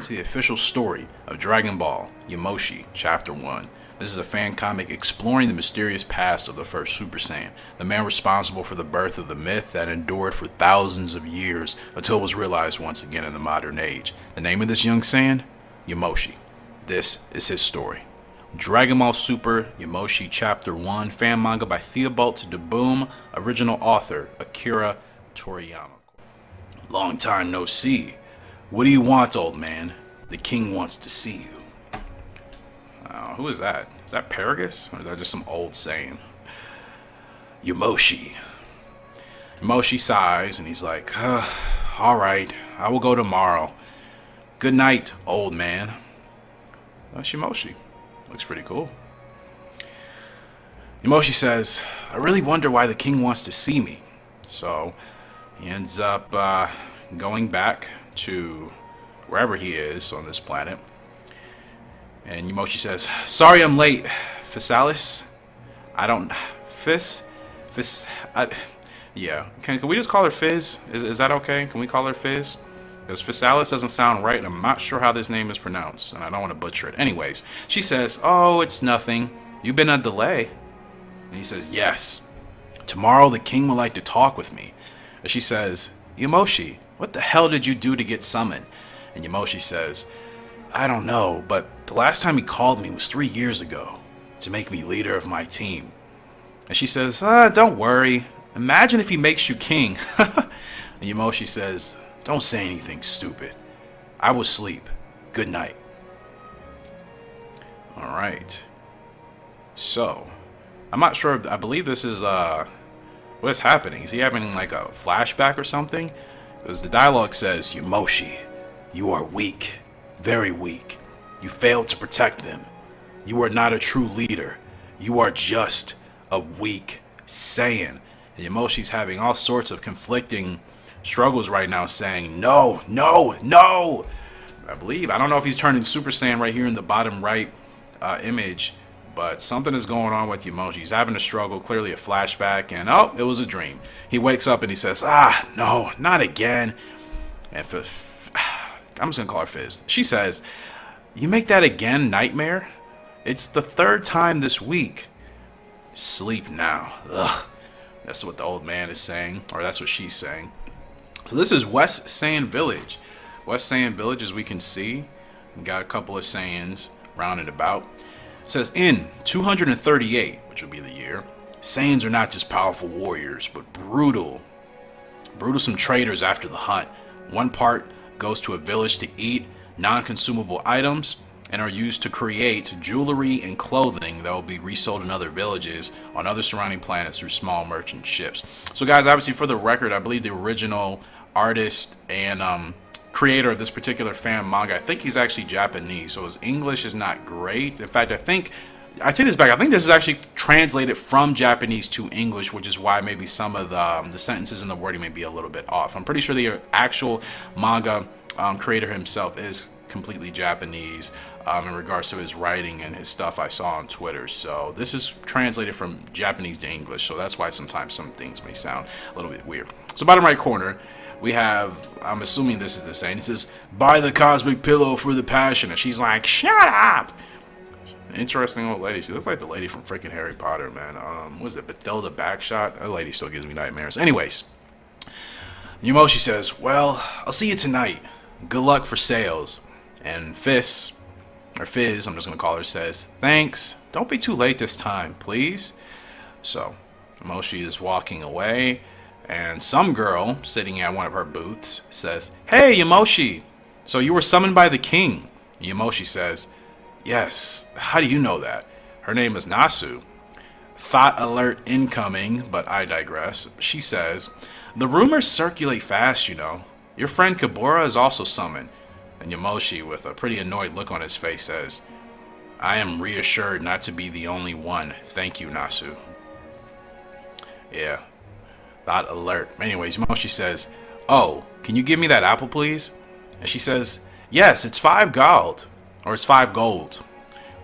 to the official story of Dragon Ball Yamoshi Chapter 1. This is a fan comic exploring the mysterious past of the first Super Saiyan, the man responsible for the birth of the myth that endured for thousands of years until it was realized once again in the modern age. The name of this young Saiyan? Yamoshi. This is his story. Dragon Ball Super Yamoshi Chapter 1, fan manga by Theobald de Boom, original author Akira Toriyama. Long time no see. What do you want, old man? The king wants to see you. Who is that? Is that Paragus? Or is that just some old Saiyan? Yamoshi. Yamoshi sighs and he's like, alright, I will go tomorrow. Good night, old man. That's Yamoshi. Looks pretty cool. Yamoshi says, I really wonder why the king wants to see me. So he ends up going back to wherever he is on this planet. And Yamoshi says, sorry I'm late, Physalis. Yeah. Can we just call her Fizz? Is that okay? Can we call her Fizz? Because Physalis doesn't sound right, and I'm not sure how this name is pronounced, and I don't want to butcher it. Anyways, she says, oh, it's nothing. You've been a delay. And he says, yes. Tomorrow the king would like to talk with me. And she says, Yamoshi, what the hell did you do to get summoned? And Yamoshi says, I don't know, but the last time he called me was 3 years ago to make me leader of my team. And she says, don't worry. Imagine if he makes you king. And Yamoshi says, don't say anything stupid. I will sleep. Good night. Alright. So, I'm not sure. I believe this is, what is happening? Is he having like a flashback or something? Because the dialogue says, Yamoshi, you are weak. Very weak. You failed to protect them. You are not a true leader. You are just a weak Saiyan. And Yamoshi's having all sorts of conflicting struggles right now, saying, no, no, no. I don't know if he's turning Super Saiyan right here in the bottom right image, but something is going on with Yamoshi. He's having a struggle, clearly a flashback, and oh, it was a dream. He wakes up and he says, no, not again. And I'm just gonna call her Fizz. She says, you make that again, Nightmare? It's the third time this week. Sleep now. Ugh. That's what the old man is saying, or that's what she's saying. So this is West Saiyan Village. West Saiyan Village, as we can see, we got a couple of Saiyans rounded about. It says, in 238, which will be the year, Saiyans are not just powerful warriors, but brutal. Brutal traitors after the hunt. One part goes to a village to eat non-consumable items and are used to create jewelry and clothing that will be resold in other villages on other surrounding planets through small merchant ships. So guys, obviously for the record, I believe the original artist and creator of this particular fan manga, I think he's actually Japanese, so his English is not great. In fact, I take this back. I think this is actually translated from Japanese to English, which is why maybe some of the sentences and the wording may be a little bit off. I'm pretty sure the actual manga creator himself is completely Japanese in regards to his writing and his stuff I saw on Twitter. So this is translated from Japanese to English, so that's why sometimes some things may sound a little bit weird. So bottom right corner, we have, I'm assuming this is the same. It says, buy the cosmic pillow for the passion. And she's like, shut up. Interesting old lady. She looks like the lady from freaking Harry Potter, man. What is it, Bethilda Backshot? That lady still gives me nightmares. Anyways, Yamoshi says, well, I'll see you tonight. Good luck for sales. And Fizz, I'm just going to call her, says, thanks. Don't be too late this time, please. So, Yamoshi is walking away, and some girl sitting at one of her booths says, hey, Yamoshi, so you were summoned by the king. Yamoshi says, yes, how do you know that? Her name is Nasu. Thought alert incoming, but I digress. She says, the rumors circulate fast, you know. Your friend Kabura is also summoned. And Yamoshi, with a pretty annoyed look on his face, says, I am reassured not to be the only one. Thank you, Nasu. Yeah. Thought alert. Anyways, Yamoshi says, oh, can you give me that apple, please? And she says, yes, it's 5 gold. Or it's 5 gold.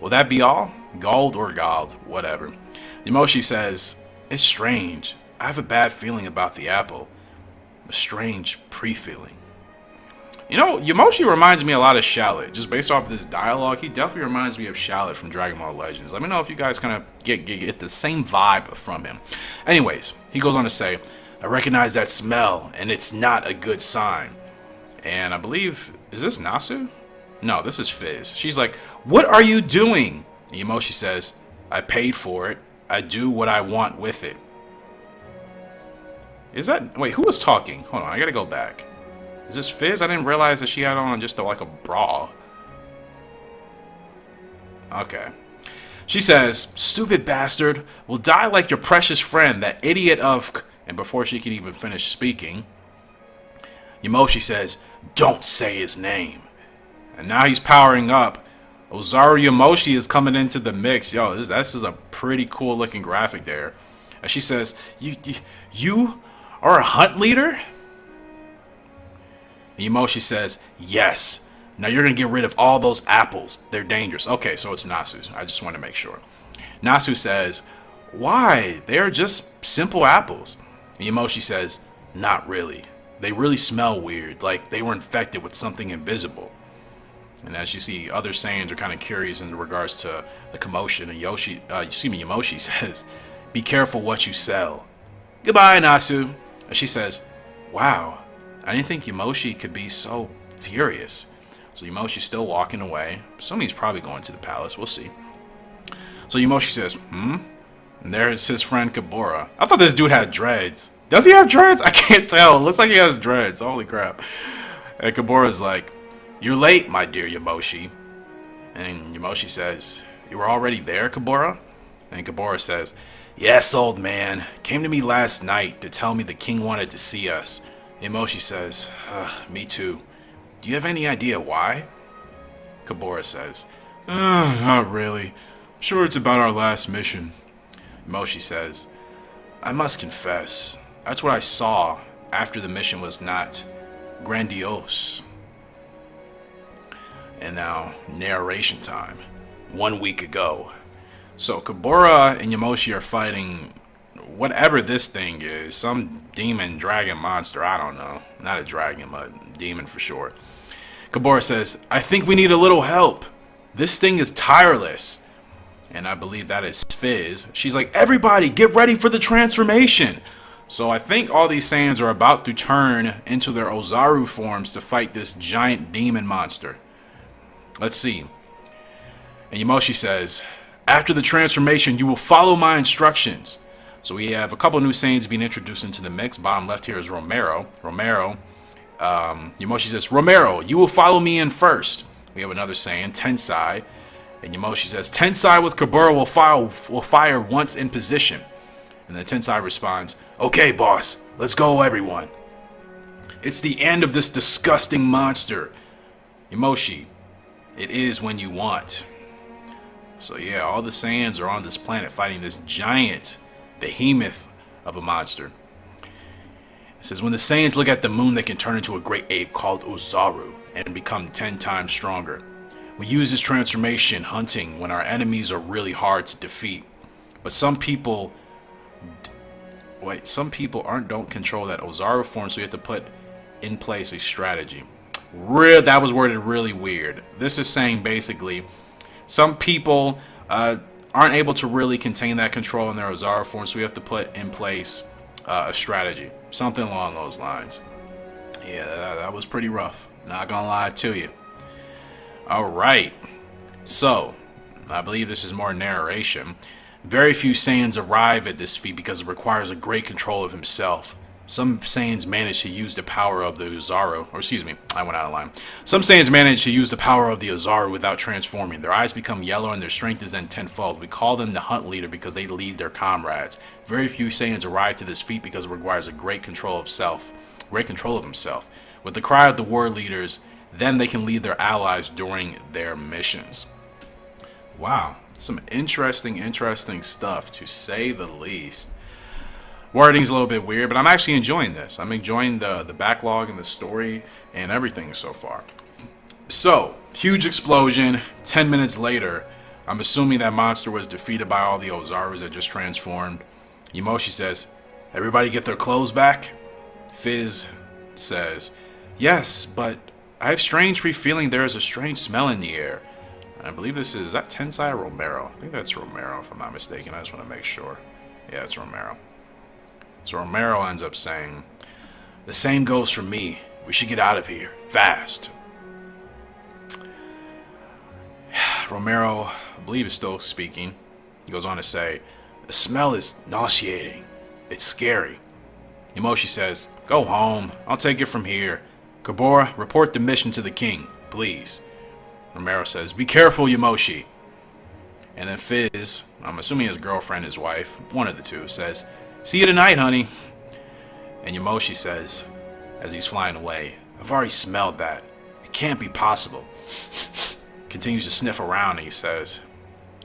Will that be all? Gold or gold, whatever. Yamoshi says, it's strange. I have a bad feeling about the apple. A strange pre-feeling. You know, Yamoshi reminds me a lot of Shallot. Just based off of this dialogue, he definitely reminds me of Shallot from Dragon Ball Legends. Let me know if you guys kind of get the same vibe from him. Anyways, he goes on to say, I recognize that smell, and it's not a good sign. And I believe, is this Nasu? No, this is Fizz. She's like, what are you doing? And Yamoshi says, I paid for it. I do what I want with it. Is that... Wait, who was talking? Hold on, I gotta go back. Is this Fizz? I didn't realize that she had on just like a bra. Okay. She says, stupid bastard, will die like your precious friend, that idiot of... And before she can even finish speaking, Yamoshi says, don't say his name. And now he's powering up. Ozaru Yamoshi is coming into the mix. Yo, this is a pretty cool looking graphic there. And she says, you are a hunt leader? Yamoshi says, yes. Now you're going to get rid of all those apples. They're dangerous. Okay, so it's Nasu. I just want to make sure. Nasu says, why? They're just simple apples. Yamoshi says, not really. They really smell weird, like they were infected with something invisible. And as you see, other Saiyans are kind of curious in regards to the commotion. And Yamoshi says, be careful what you sell. Goodbye, Nasu. And she says, wow. I didn't think Yamoshi could be so furious. So Yamoshi's still walking away. Assuming he's probably going to the palace. We'll see. So Yamoshi says, And there's his friend Kabura. I thought this dude had dreads. Does he have dreads? I can't tell. It looks like he has dreads. Holy crap. And Kabura's like, you're late, my dear Yamoshi. And Yamoshi says, you were already there, Kabura? And Kabura says, yes, old man. Came to me last night to tell me the king wanted to see us. Yamoshi says, me too. Do you have any idea why? Kabura says, not really. I'm sure it's about our last mission. Yamoshi says, I must confess, that's what I saw after the mission was not grandiose. And now, narration time. 1 week ago. So Kabura and Yamoshi are fighting whatever this thing is. Some demon dragon monster. I don't know. Not a dragon, but demon for sure. Kabura says, I think we need a little help. This thing is tireless. And I believe that is Fizz. She's like, everybody get ready for the transformation. So I think all these Saiyans are about to turn into their Ozaru forms to fight this giant demon monster. Let's see. And Yamoshi says, after the transformation, you will follow my instructions. So we have a couple new Saiyans being introduced into the mix. Bottom left here is Romero. Yamoshi says, Romero, you will follow me in first. We have another Saiyan, Tensai. And Yamoshi says, Tensai with Kabura will fire once in position. And then Tensai responds, okay, boss, let's go, everyone. It's the end of this disgusting monster. Yamoshi, it is when you want. So yeah, all the Saiyans are on this planet fighting this giant behemoth of a monster. It says, when the Saiyans look at the moon, they can turn into a great ape called Ozaru and become 10 times stronger. We use this transformation hunting when our enemies are really hard to defeat. But some people don't control that Ozaru form, so you have to put in place a strategy. That was worded really weird. This is saying basically some people aren't able to really contain that control in their Ozaru form, so we have to put in place a strategy. Something along those lines. Yeah, that was pretty rough. Not gonna lie to you. Alright. So, I believe this is more narration. Very few Saiyans arrive at this feat because it requires a great control of himself. Some Saiyans manage to use the power of the Ozaru, or excuse me, I went out of line. Some Saiyans manage to use the power of the Ozaru without transforming. Their eyes become yellow and their strength is then tenfold. We call them the hunt leader because they lead their comrades. Very few Saiyans arrive to this feat because it requires a great control of himself. With the cry of the war leaders, then they can lead their allies during their missions. Wow, some interesting stuff, to say the least. Wording's a little bit weird, but I'm actually enjoying this. I'm enjoying the backlog and the story and everything so far. So, huge explosion. 10 minutes later, I'm assuming that monster was defeated by all the Ozarus that just transformed. Yamoshi says, everybody get their clothes back? Fizz says, yes, but I have strangely feeling there is a strange smell in the air. And I believe this is that Tensai or Romero? I think that's Romero if I'm not mistaken. I just want to make sure. Yeah, it's Romero. So Romero ends up saying, the same goes for me. We should get out of here. Fast. Romero, I believe, is still speaking. He goes on to say, the smell is nauseating. It's scary. Yamoshi says, go home. I'll take it from here. Kabura, report the mission to the king, please. Romero says, be careful, Yamoshi. And then Fizz, I'm assuming his girlfriend, his wife, one of the two, says, see you tonight, honey. And Yamoshi says, as he's flying away, I've already smelled that. It can't be possible. Continues to sniff around and he says,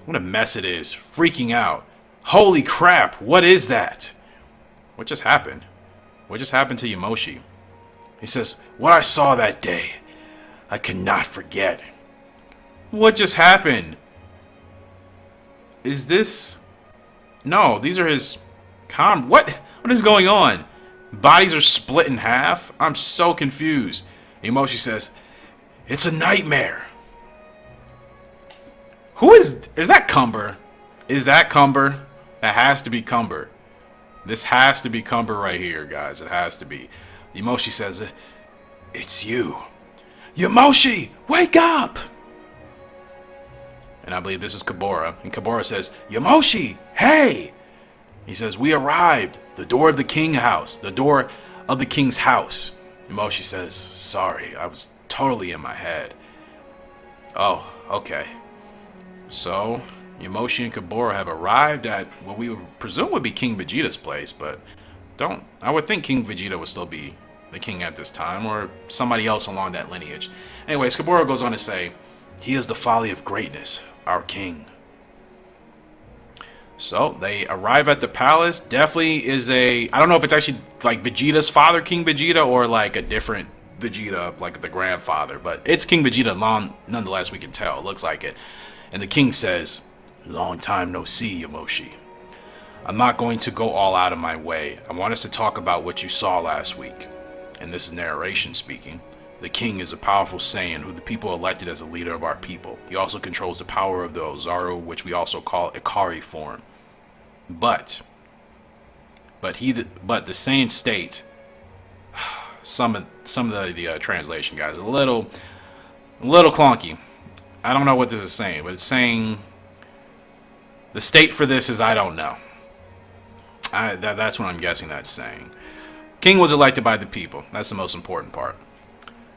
what a mess it is. Freaking out. Holy crap, what is that? What just happened? What just happened to Yamoshi? He says, what I saw that day, I cannot forget. What just happened? Is this... No, these are his... What is going on? Bodies are split in half? I'm so confused. Yamoshi says, it's a nightmare. Who is that Kamba? Is that Kamba? That has to be Kamba. This has to be Kamba right here, guys. It has to be. Yamoshi says, it's you. Yamoshi, wake up! And I believe this is Kabura. And Kabura says, Yamoshi, hey! He says, we arrived. The door of the king house. The door of the king's house. Yamoshi says, sorry, I was totally in my head. Oh, okay. So, Yamoshi and Kabura have arrived at what we would presume would be King Vegeta's place, but I would think King Vegeta would still be the king at this time, or somebody else along that lineage. Anyways, Kabura goes on to say, he is the folly of greatness, our king. So, they arrive at the palace. Definitely is I don't know if it's actually like Vegeta's father, King Vegeta, or like a different Vegeta, like the grandfather. But it's King Vegeta, nonetheless, we can tell. It looks like it. And the king says, long time no see, Yamoshi. I'm not going to go all out of my way. I want us to talk about what you saw last week. And this is narration speaking. The king is a powerful Saiyan who the people elected as a leader of our people. He also controls the power of the Ozaru, which we also call Ikari form. But the Saiyan state, some of the translation, guys, a little clunky. I don't know what this is saying, but it's saying the state for this is I don't know. That's what I'm guessing that's saying. King was elected by the people. That's the most important part.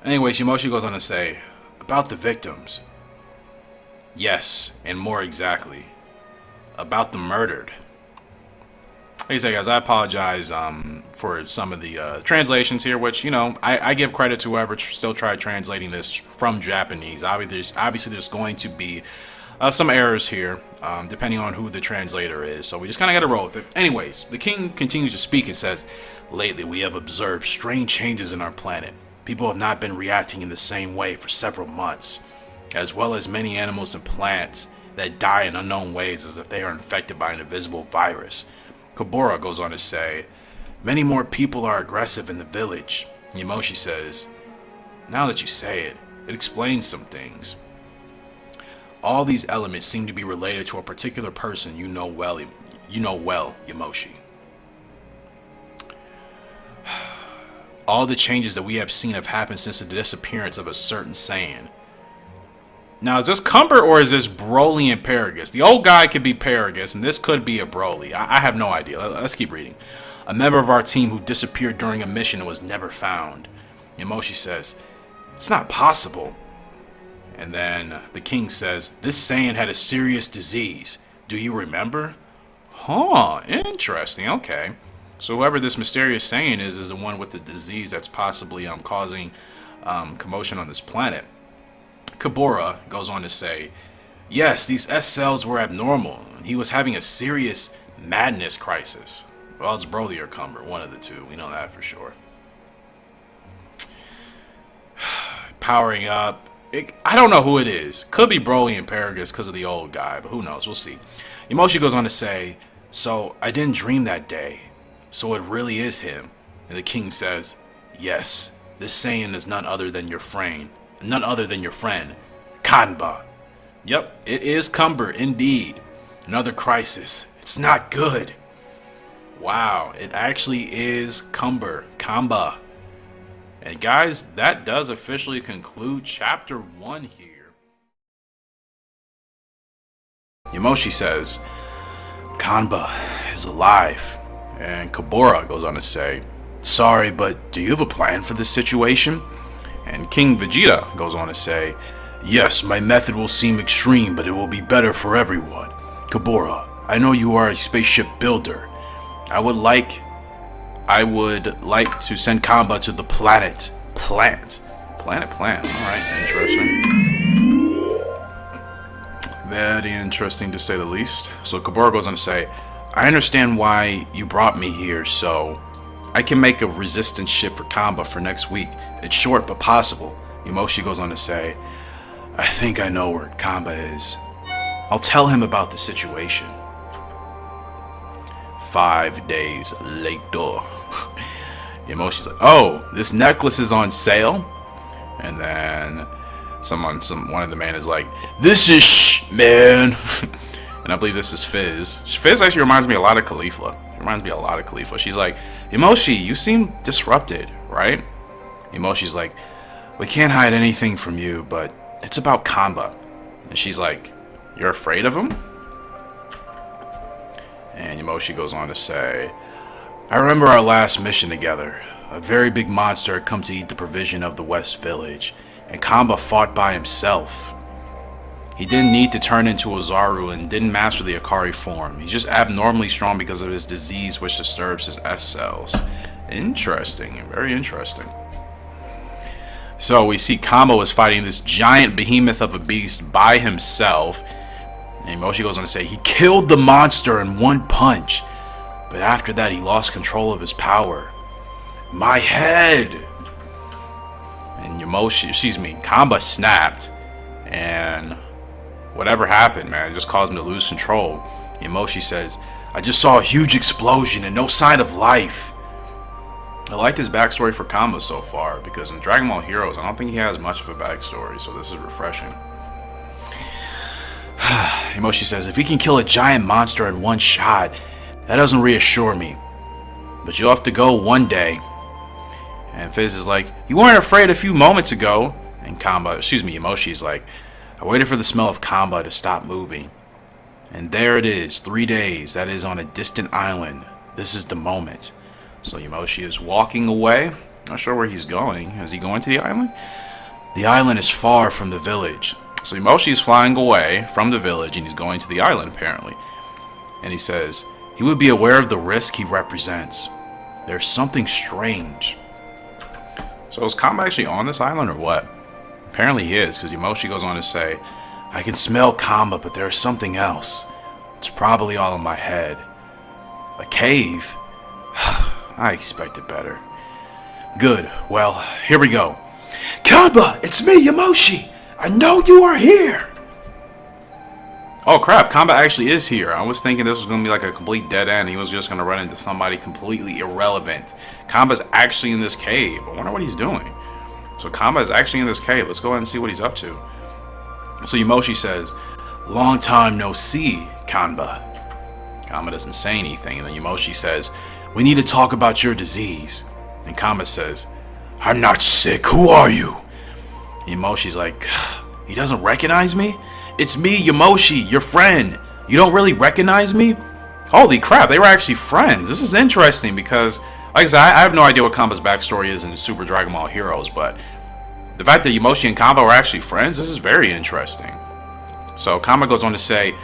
Anyways, Yamoshi goes on to say, about the victims. Yes, and more exactly, about the murdered. Like I say, guys, I apologize for some of the translations here, which, you know, I give credit to whoever still tried translating this from Japanese. Obviously, there's going to be some errors here, depending on who the translator is. So we just kind of got to roll with it. Anyways, the king continues to speak and says, lately we have observed strange changes in our planet. People have not been reacting in the same way for several months, as well as many animals and plants that die in unknown ways as if they are infected by an invisible virus. Kabura goes on to say, many more people are aggressive in the village. Yamoshi says, now that you say it, it explains some things. All these elements seem to be related to a particular person you know well, Yamoshi. All the changes that we have seen have happened since the disappearance of a certain Saiyan. Now, is this Kamba or is this Broly and Paragus? The old guy could be Paragus, and this could be a Broly. I have no idea. Let's keep reading. A member of our team who disappeared during a mission and was never found. Yamoshi says, it's not possible. And then the king says, this Saiyan had a serious disease. Do you remember? Huh, interesting. Okay. So whoever this mysterious Saiyan is the one with the disease that's possibly causing commotion on this planet. Kabura goes on to say, yes, these S cells were abnormal. He was having a serious madness crisis. Well, it's Broly or Kamba, one of the two. We know that for sure. Powering up. I don't know who it is. Could be Broly and Paragus because of the old guy, but who knows? We'll see. Yamoshi goes on to say, so I didn't dream that day. So it really is him. And the king says, yes, This Saiyan is none other than your friend. None other than your friend, Kanba. Yep, it is Kamba indeed. Another crisis. It's not good. Wow, it actually is Kamba. And guys, that does officially conclude chapter 1 here. Yamoshi says, Kanba is alive. And Kabura goes on to say, sorry, but do you have a plan for this situation? And King Vegeta goes on to say, yes, my method will seem extreme, but it will be better for everyone. Kabura, I know you are a spaceship builder. I would like to send Kamba to the planet. Planet. Alright, interesting. Very interesting to say the least. So Kabura goes on to say, I understand why you brought me here, so I can make a resistance ship for Kamba for next week. It's short but possible. Yamoshi goes on to say, I think I know where Kamba is. I'll tell him about the situation. 5 days later. Yamoshi's like, oh, this necklace is on sale? And then one of the men is like, this is man. And I believe this is Fizz. Fizz actually reminds me a lot of Khalifa. She's like, Yamoshi, you seem disrupted, right? Yamoshi's like, we can't hide anything from you, but it's about Kanba. And she's like, you're afraid of him? And Yamoshi goes on to say, I remember our last mission together. A very big monster had come to eat the provision of the West Village, and Kamba fought by himself. He didn't need to turn into a Zaru and didn't master the Akari form. He's just abnormally strong because of his disease which disturbs his S cells. Interesting, very interesting. So we see Kamba was fighting this giant behemoth of a beast by himself. And Yamoshi goes on to say, he killed the monster in one punch. But after that, he lost control of his power. My head! And Kamba snapped. And whatever happened, man, it just caused him to lose control. Yamoshi says, I just saw a huge explosion and no sign of life. I like his backstory for Kamba so far, because in Dragon Ball Heroes, I don't think he has much of a backstory, so this is refreshing. Yamoshi says, if he can kill a giant monster in one shot, that doesn't reassure me. But you'll have to go one day. And Fizz is like, you weren't afraid a few moments ago. And Yamoshi's like, I waited for the smell of Kamba to stop moving. And there it is, 3 days, that is on a distant island. This is the moment. So Yamoshi is walking away. Not sure where he's going. Is he going to the island? The island is far from the village. So Yamoshi is flying away from the village and he's going to the island apparently. And he says, he would be aware of the risk he represents. There's something strange. So is Kamba actually on this island or what? Apparently he is, because Yamoshi goes on to say, I can smell Kamba, but there's something else. It's probably all in my head. A cave? I expected better. Good, well, here we go. Kamba, it's me, Yamoshi! I know you are here! Oh crap, Kamba actually is here. I was thinking this was going to be like a complete dead end. He was just going to run into somebody completely irrelevant. Kamba's actually in this cave. I wonder what he's doing. So Kamba is actually in this cave. Let's go ahead and see what he's up to. So Yamoshi says, long time no see, Kanba. Kamba doesn't say anything. And then Yamoshi says, we need to talk about your disease. And Kamba says, I'm not sick. Who are you? Yamoshi's like, he doesn't recognize me? It's me, Yamoshi, your friend. You don't really recognize me? Holy crap, they were actually friends. This is interesting because, like I said, I have no idea what Kamba's backstory is in Super Dragon Ball Heroes, but the fact that Yamoshi and Kamba were actually friends, this is very interesting. So Kamba goes on to say,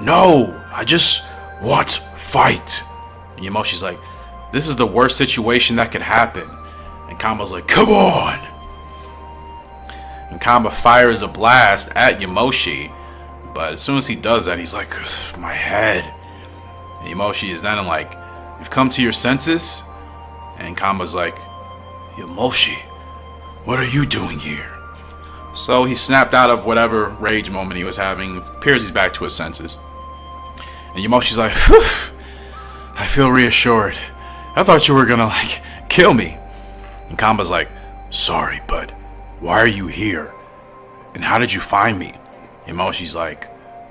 no, I just want fight. And Yamoshi's like, this is the worst situation that could happen. And Kamba's like, come on. And Kamba fires a blast at Yamoshi, but as soon as he does that, he's like, my head. And Yamoshi is then like, you've come to your senses? And Kamba's like, Yamoshi, what are you doing here? So he snapped out of whatever rage moment he was having. It appears he's back to his senses. And Yamoshi's like, phew, I feel reassured. I thought you were gonna like kill me. And Kamba's like, Sorry, but why are you here? And how did you find me? Yamoshi's like,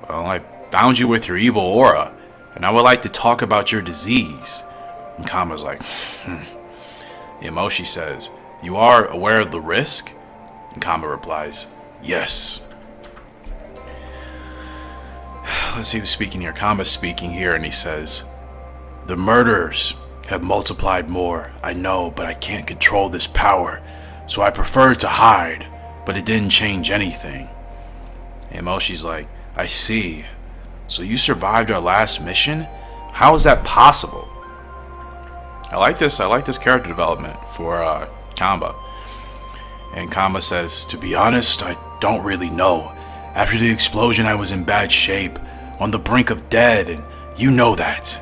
well, I found you with your evil aura, and I would like to talk about your disease. And Kamba's like, Yamoshi says, you are aware of the risk? And Kamba replies, yes. Let's see who's speaking here. Kamba's speaking here, and he says, the murders have multiplied more, I know, but I can't control this power, so I prefer to hide, but it didn't change anything. And Moshi's like, I see. So you survived our last mission? How is that possible? I like this character development for Kamba. And Kamba says, to be honest, I don't really know. After the explosion, I was in bad shape, on the brink of death, and you know that.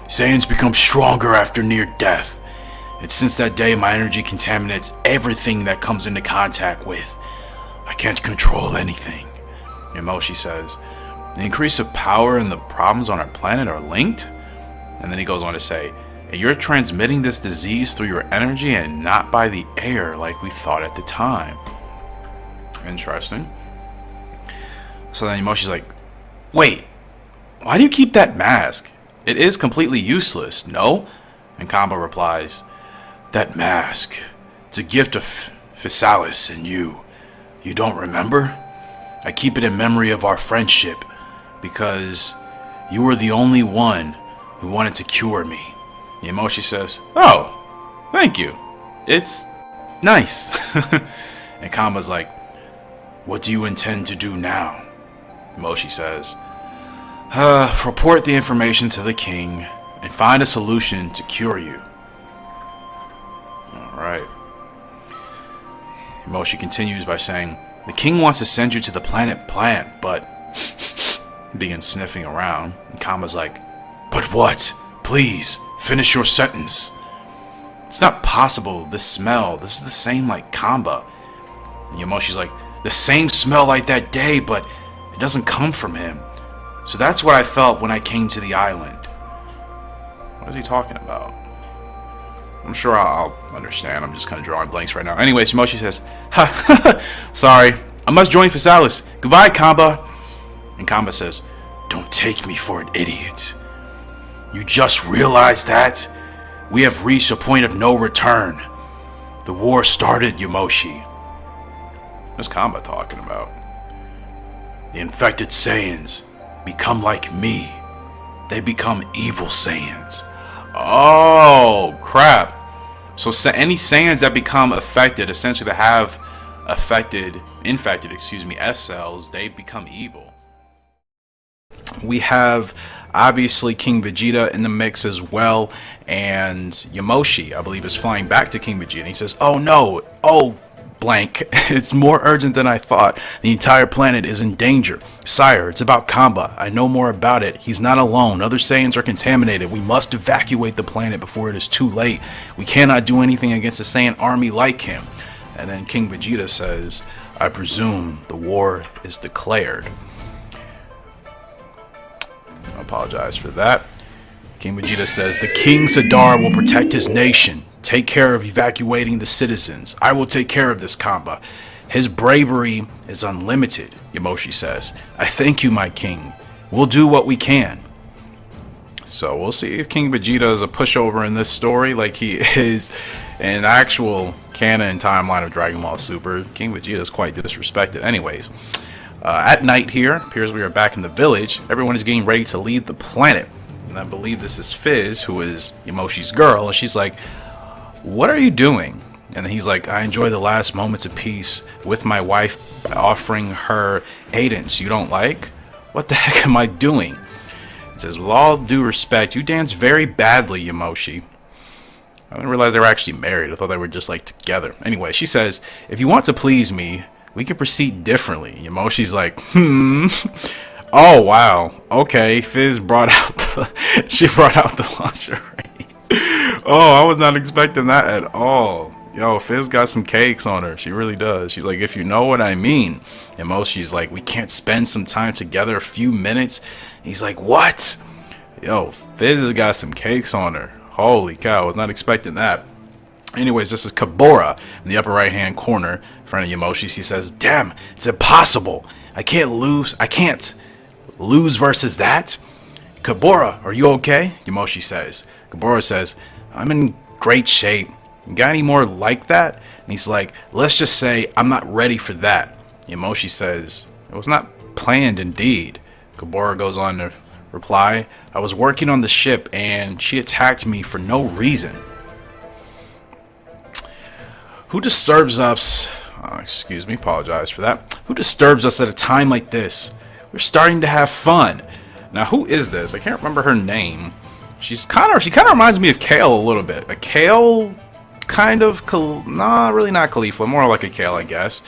Saiyans become stronger after near death. And since that day, my energy contaminates everything that comes into contact with. I can't control anything. And Moshi says, the increase of power and the problems on our planet are linked? And then he goes on to say, and you're transmitting this disease through your energy and not by the air like we thought at the time. Interesting. So then Yamoshi's like, wait, why do you keep that mask? It is completely useless, no? And Kamba replies, that mask, it's a gift of Physalis and you. You don't remember? I keep it in memory of our friendship because you were the only one who wanted to cure me. Yamoshi says, oh, thank you. It's nice. And Kamba's like, what do you intend to do now? Yamoshi says, report the information to the king and find a solution to cure you. Alright. Yamoshi continues by saying, the king wants to send you to the planet Plant, but begins sniffing around. And Kamba's like, but what? Please, finish your sentence. It's not possible. This smell, this is the same like Kamba. And Yamoshi's like, the same smell like that day, but it doesn't come from him. So that's what I felt when I came to the island. What is he talking about? I'm sure I'll understand. I'm just kind of drawing blanks right now. Anyways, Yamoshi says, ha, sorry, I must join Physalis. Goodbye, Kamba. And Kamba says, don't take me for an idiot. You just realized that? We have reached a point of no return. The war started, Yamoshi. What's Kamba talking about? The infected Saiyans become like me. They become evil Saiyans. Oh, crap. So any Saiyans that become affected, essentially that have infected, S cells, they become evil. We have obviously King Vegeta in the mix as well, and Yamoshi, I believe, is flying back to King Vegeta, and he says, oh no, oh blank, it's more urgent than I thought. The entire planet is in danger. Sire, it's about Kamba. I know more about it. He's not alone. Other Saiyans are contaminated. We must evacuate the planet before it is too late. We cannot do anything against a Saiyan army like him. And then King Vegeta says, I presume the war is declared. I apologize for that. King Vegeta says, the King Sadar will protect his nation. Take care of evacuating the citizens. I will take care of this, Kamba. His bravery is unlimited, Yamoshi says. I thank you, my king. We'll do what we can. So we'll see if King Vegeta is a pushover in this story like he is in actual canon timeline of Dragon Ball Super. King Vegeta is quite disrespected. Anyways, at night here, appears we are back in the village. Everyone is getting ready to leave the planet. And I believe this is Fizz, who is Yamoshi's girl. And she's like, what are you doing? And he's like, I enjoy the last moments of peace with my wife by offering her aidance. You don't like? What the heck am I doing? It says, with all due respect, you dance very badly, Yamoshi. I didn't realize they were actually married. I thought they were just like together. Anyway, she says, if you want to please me, we can proceed differently. Yamoshi's like, oh wow, okay. Fizz brought out the she brought out the lingerie. Oh, I was not expecting that at all. Yo, Fizz got some cakes on her. She really does. She's like, if you know what I mean. And Moshi's like, we can't spend some time together, a few minutes. He's like, what? Yo, Fizz has got some cakes on her. Holy cow, I was not expecting that. Anyways, this is Kabora in the upper right hand corner in front of Yamoshi. He says, "Damn, it's impossible. I can't lose. I can't lose versus that." "Kabora, are you okay?" Yamoshi says. Kabora says, "I'm in great shape. You got any more like that?" And he's like, "Let's just say I'm not ready for that." Yamoshi says, "It was not planned indeed." Kabora goes on to reply, "I was working on the ship and she attacked me for no reason." Who disturbs us? Excuse me, apologize for that. Who disturbs us at a time like this? We're starting to have fun. Now, who is this? I can't remember her name. She kind of reminds me of Kale a little bit. A Kale kind of, nah, really not Khalifa, more like a Kale, I guess.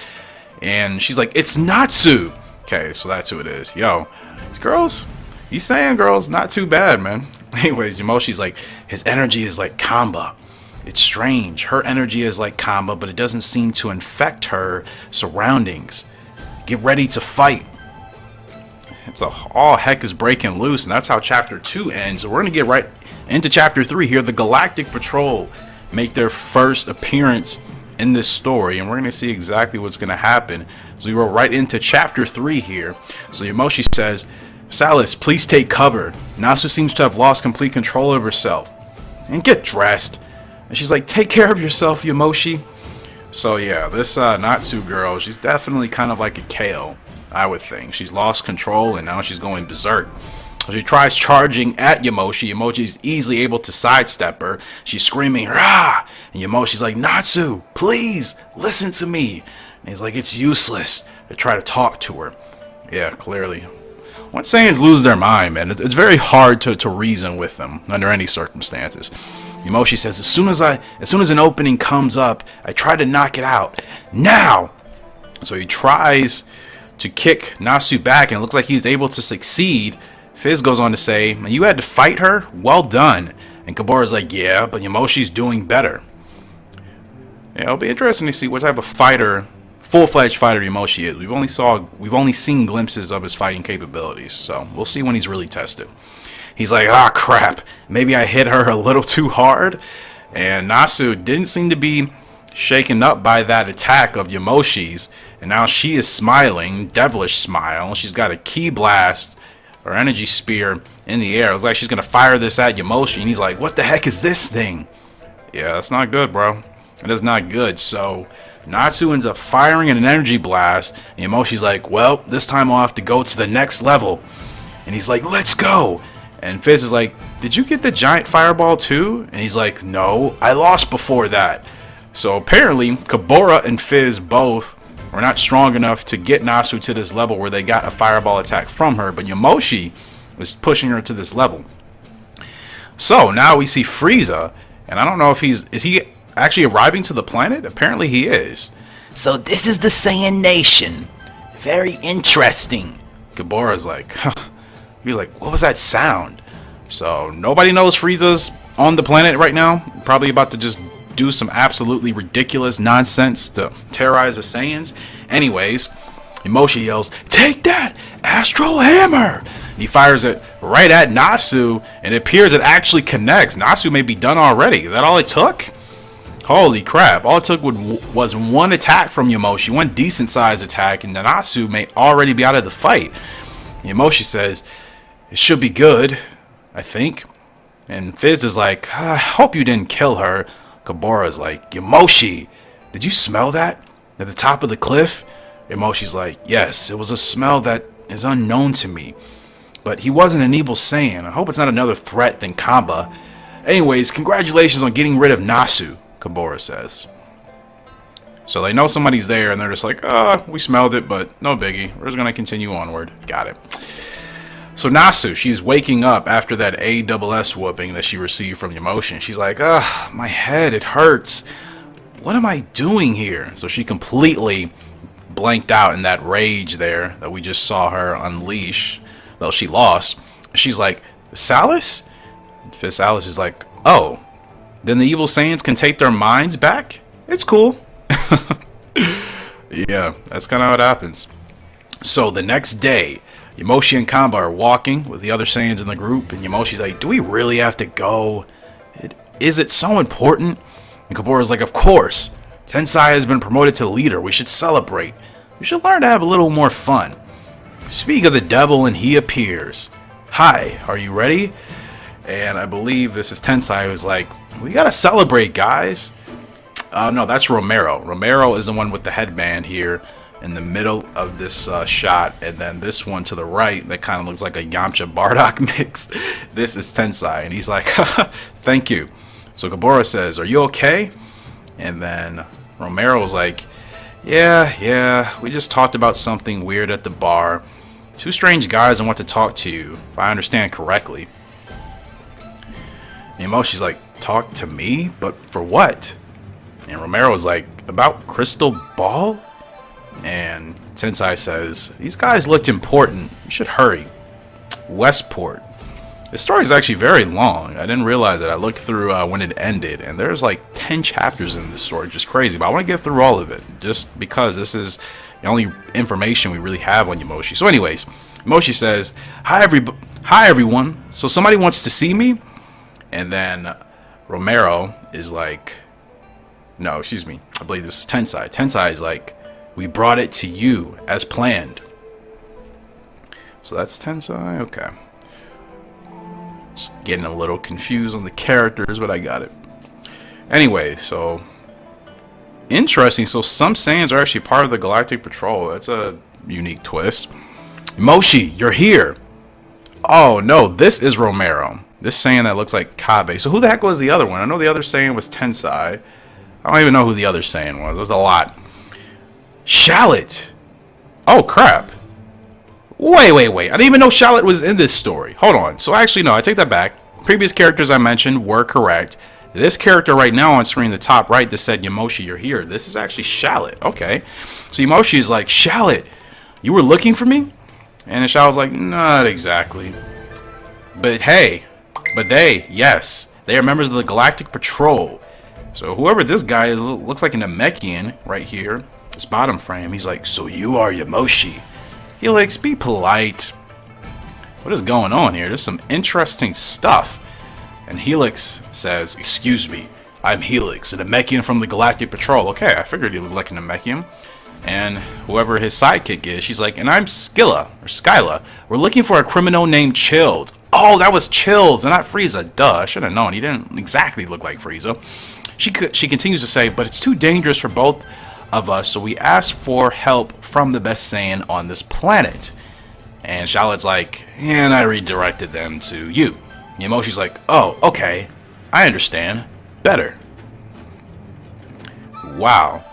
And she's like, "It's Natsu." Okay, so that's who it is. Yo, these girls, these Saiyan girls, not too bad, man. Anyways, Yamoshi's like, "His energy is like Kamba. It's strange. Her energy is like Kamba, but it doesn't seem to infect her surroundings. Get ready to fight." All heck is breaking loose, and that's how chapter 2 ends. So we're going to get right into chapter 3 here. The Galactic Patrol make their first appearance in this story, and we're going to see exactly what's going to happen. So we roll right into chapter 3 here. So Yamoshi says, "Salis, please take cover. Nasu seems to have lost complete control of herself. And get dressed." And she's like, "Take care of yourself, Yamoshi." So yeah, this Natsu girl, she's definitely kind of like a Kale, I would think. She's lost control and now she's going berserk. She tries charging at Yamoshi. Yamoshi is easily able to sidestep her. She's screaming, "Rah!" And Yamoshi's like, "Natsu, please, listen to me." And he's like, "It's useless to try to talk to her." Yeah, clearly. Once Saiyans lose their mind, man, it's very hard to reason with them under any circumstances. Yamoshi says, as soon as an opening comes up, I try to knock it out. Now!" So he tries to kick Nasu back, and it looks like he's able to succeed. Fizz goes on to say, "You had to fight her? Well done." And Kabora's like, "Yeah, but Yamoshi's doing better." Yeah, it'll be interesting to see what type of fighter, full-fledged fighter Yamoshi is. We've only seen glimpses of his fighting capabilities, so we'll see when he's really tested. He's like, "Ah, crap, maybe I hit her a little too hard." And Nasu didn't seem to be shaken up by that attack of Yamoshi's, and now she is smiling, devilish smile. She's got a ki blast or energy spear in the air. It looks like she's gonna fire this at Yamoshi, and he's like, "What the heck is this thing?" Yeah, that's not good, bro. It is not good. So Natsu ends up firing an energy blast, and Yamoshi's like, "Well, this time I'll have to go to the next level." And he's like, "Let's go." And Fizz is like, "Did you get the giant fireball too?" And he's like, "No, I lost before that." So apparently Kabora and Fizz both were not strong enough to get Nasu to this level where they got a fireball attack from her, but Yamoshi was pushing her to this level. So now we see Frieza, and I don't know if is he actually arriving to the planet? Apparently he is. "So this is the Saiyan Nation. Very interesting." Gabora's like, huh. He's like, "What was that sound?" So nobody knows Frieza's on the planet right now. Probably about to just do some absolutely ridiculous nonsense to terrorize the Saiyans. Anyways, Yamoshi yells, "Take that, Astral Hammer!" He fires it right at Natsu, and it appears it actually connects. Natsu may be done already. Is that all it took? Holy crap. All it took was one attack from Yamoshi, one decent sized attack, and Natsu may already be out of the fight. Yamoshi says, "It should be good, I think." And Fizz is like, "I hope you didn't kill her." Kabora's like, "Yamoshi, did you smell that at the top of the cliff?" Yamoshi's like, "Yes, it was a smell that is unknown to me. But he wasn't an evil Saiyan. I hope it's not another threat than Kamba. Anyways, congratulations on getting rid of Nasu," Kabora says. So they know somebody's there, and they're just like, we smelled it, but no biggie. We're just going to continue onward. Got it. So Nasu, she's waking up after that ASS whooping that she received from Yamoshi. She's like, my head, it hurts. What am I doing here? So she completely blanked out in that rage there that we just saw her unleash. Though she lost. She's like, "Salis?" Salis is like, "Oh, then the evil Saiyans can take their minds back? It's cool." Yeah, that's kind of how it happens. So the next day, Yamoshi and Kamba are walking with the other Saiyans in the group, and Yamoshi's like, "Do we really have to go? Is it so important?" And Kabora's like, of course. Tensai has been promoted to leader. We should celebrate. We should learn to have a little more fun. Speak of the devil and he appears. Hi, are you ready? And I believe this is Tensai who's like, we gotta celebrate, guys. No, that's Romero. Romero is the one with the headband here in the middle of this shot. And then this one to the right that kind of looks like a Yamcha Bardock mix. This is Tensai. And he's like, thank you. So Kabora says, are you okay? And then Romero's like, yeah, we just talked about something weird at the bar. Two strange guys I want to talk to you, if I understand correctly. And Yamoshi's like, talk to me? But for what? And Romero's like, about Crystal Ball? And Tensai says, these guys looked important. You should hurry. Westport. This story is actually very long. I didn't realize it. I looked through when it ended, and there's like 10 chapters in this story, just crazy. But I want to get through all of it, just because this is the only information we really have on Yamoshi. So anyways, Yamoshi says, hi everyone. So somebody wants to see me? And then Romero is like, no, excuse me. I believe this is Tensai. Tensai is like, we brought it to you as planned. So that's Tensai. Okay. Just getting a little confused on the characters, but I got it. Anyway, so interesting. So some Saiyans are actually part of the Galactic Patrol. That's a unique twist. Yamoshi, you're here. Oh no, this is Romero. This Saiyan that looks like Kabe. So who the heck was the other one? I know the other Saiyan was Tensai. I don't even know who the other Saiyan was. There's a lot. Shallot. Oh crap. Wait. I didn't even know Shallot was in this story. Hold on. So actually, no, I take that back. Previous characters I mentioned were correct. This character right now on screen, the top right, that said, Yamoshi, you're here. This is actually Shallot. Okay. So Yamoshi is like, Shallot, you were looking for me? And Shallot's like, not exactly. But hey, yes, they are members of the Galactic Patrol. So whoever this guy is looks like an Namekian right here. This bottom frame. He's like, so you are Yamoshi. Helix, be polite. What is going on here? There's some interesting stuff. And Helix says, excuse me, I'm Helix, a Namekian from the Galactic Patrol. Okay, I figured he looked like a Namekian. And whoever his sidekick is, she's like, and I'm Skyla. We're looking for a criminal named Chilled. Oh, that was Chills and not Frieza. Duh, I should have known. He didn't exactly look like Frieza. She continues to say, but it's too dangerous for both of us, so we asked for help from the best Saiyan on this planet. And Shallot's like, and I redirected them to you. Yamoshi's like, oh, okay, I understand. Better. Wow.